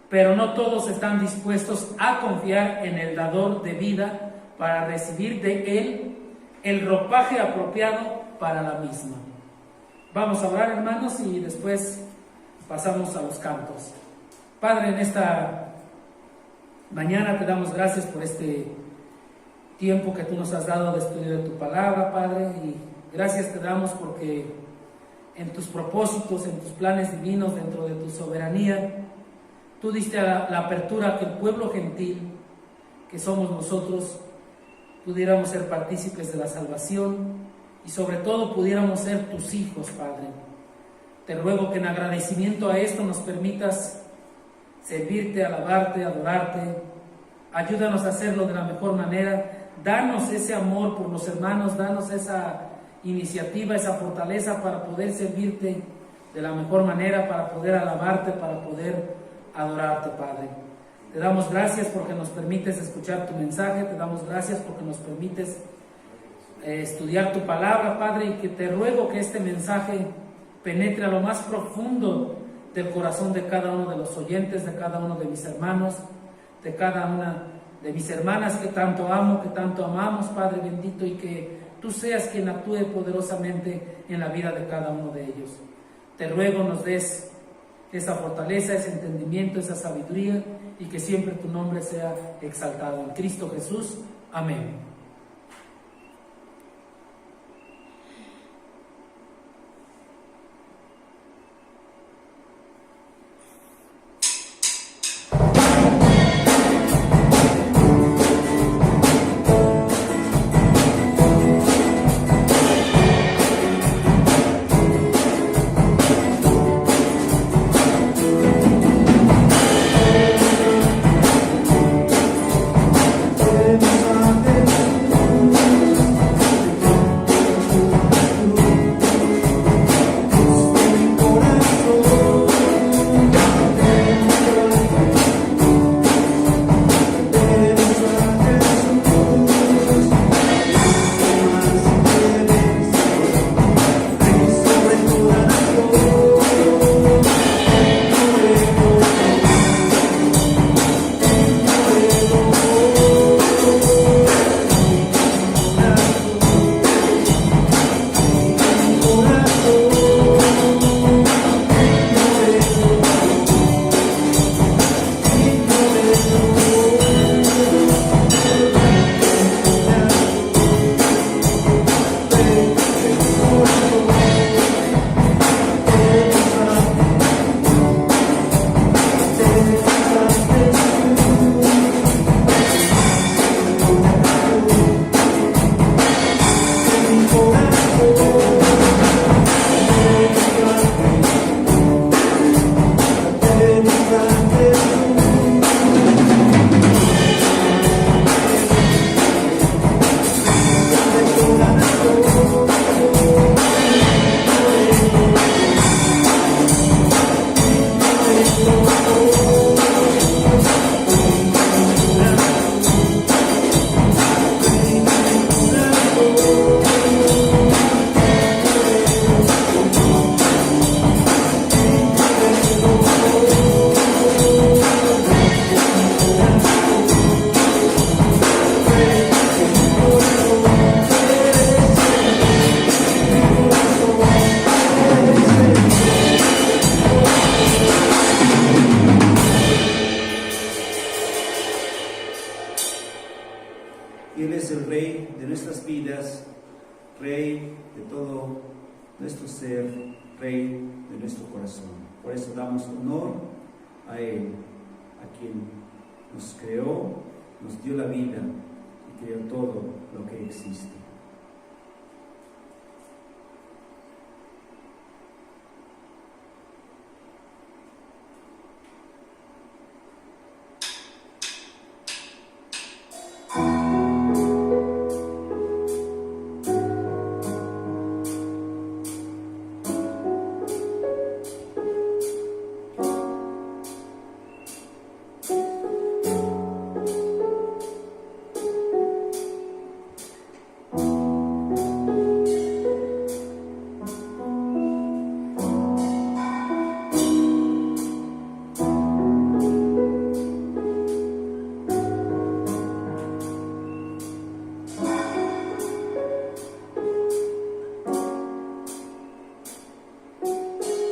pero no todos están dispuestos a confiar en el dador de vida para recibir de él el ropaje apropiado para la misma. Vamos a orar, hermanos, y después pasamos a los cantos. Padre, en esta mañana te damos gracias por este tiempo que tú nos has dado de estudio de tu palabra, Padre, y gracias te damos porque en tus propósitos, en tus planes divinos, dentro de tu soberanía, tú diste la apertura a que el pueblo gentil, que somos nosotros, pudiéramos ser partícipes de la salvación y sobre todo pudiéramos ser tus hijos, Padre. Te ruego que en agradecimiento a esto nos permitas servirte, alabarte, adorarte. Ayúdanos a hacerlo de la mejor manera. Danos ese amor por los hermanos, danos esa iniciativa, esa fortaleza para poder servirte de la mejor manera, para poder alabarte, para poder adorarte, Padre. Te damos gracias porque nos permites escuchar tu mensaje, te damos gracias porque nos permites estudiar tu palabra, Padre, y que te ruego que este mensaje penetre a lo más profundo del corazón de cada uno de los oyentes, de cada uno de mis hermanos, de cada una de mis hermanas que tanto amo, que tanto amamos, Padre bendito, y que tú seas quien actúe poderosamente en la vida de cada uno de ellos. Te ruego nos des esa fortaleza, ese entendimiento, esa sabiduría, y que siempre tu nombre sea exaltado. En Cristo Jesús. Amén. Él es el Rey de nuestras vidas, Rey de todo nuestro ser, Rey de nuestro corazón. Por eso damos honor a Él, a quien nos creó, nos dio la vida y creó todo lo que existe.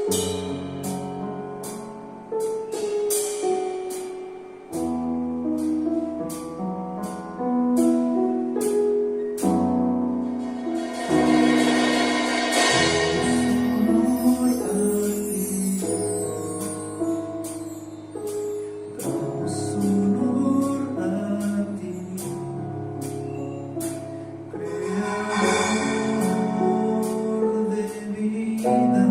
Creador de vida,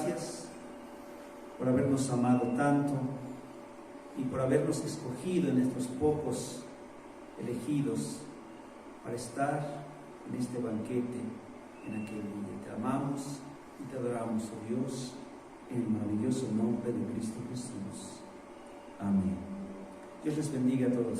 gracias por habernos amado tanto y por habernos escogido en estos pocos elegidos para estar en este banquete en aquel día. Te amamos y te adoramos, oh Dios, en el maravilloso nombre de Cristo Jesús. Amén. Dios les bendiga a todos.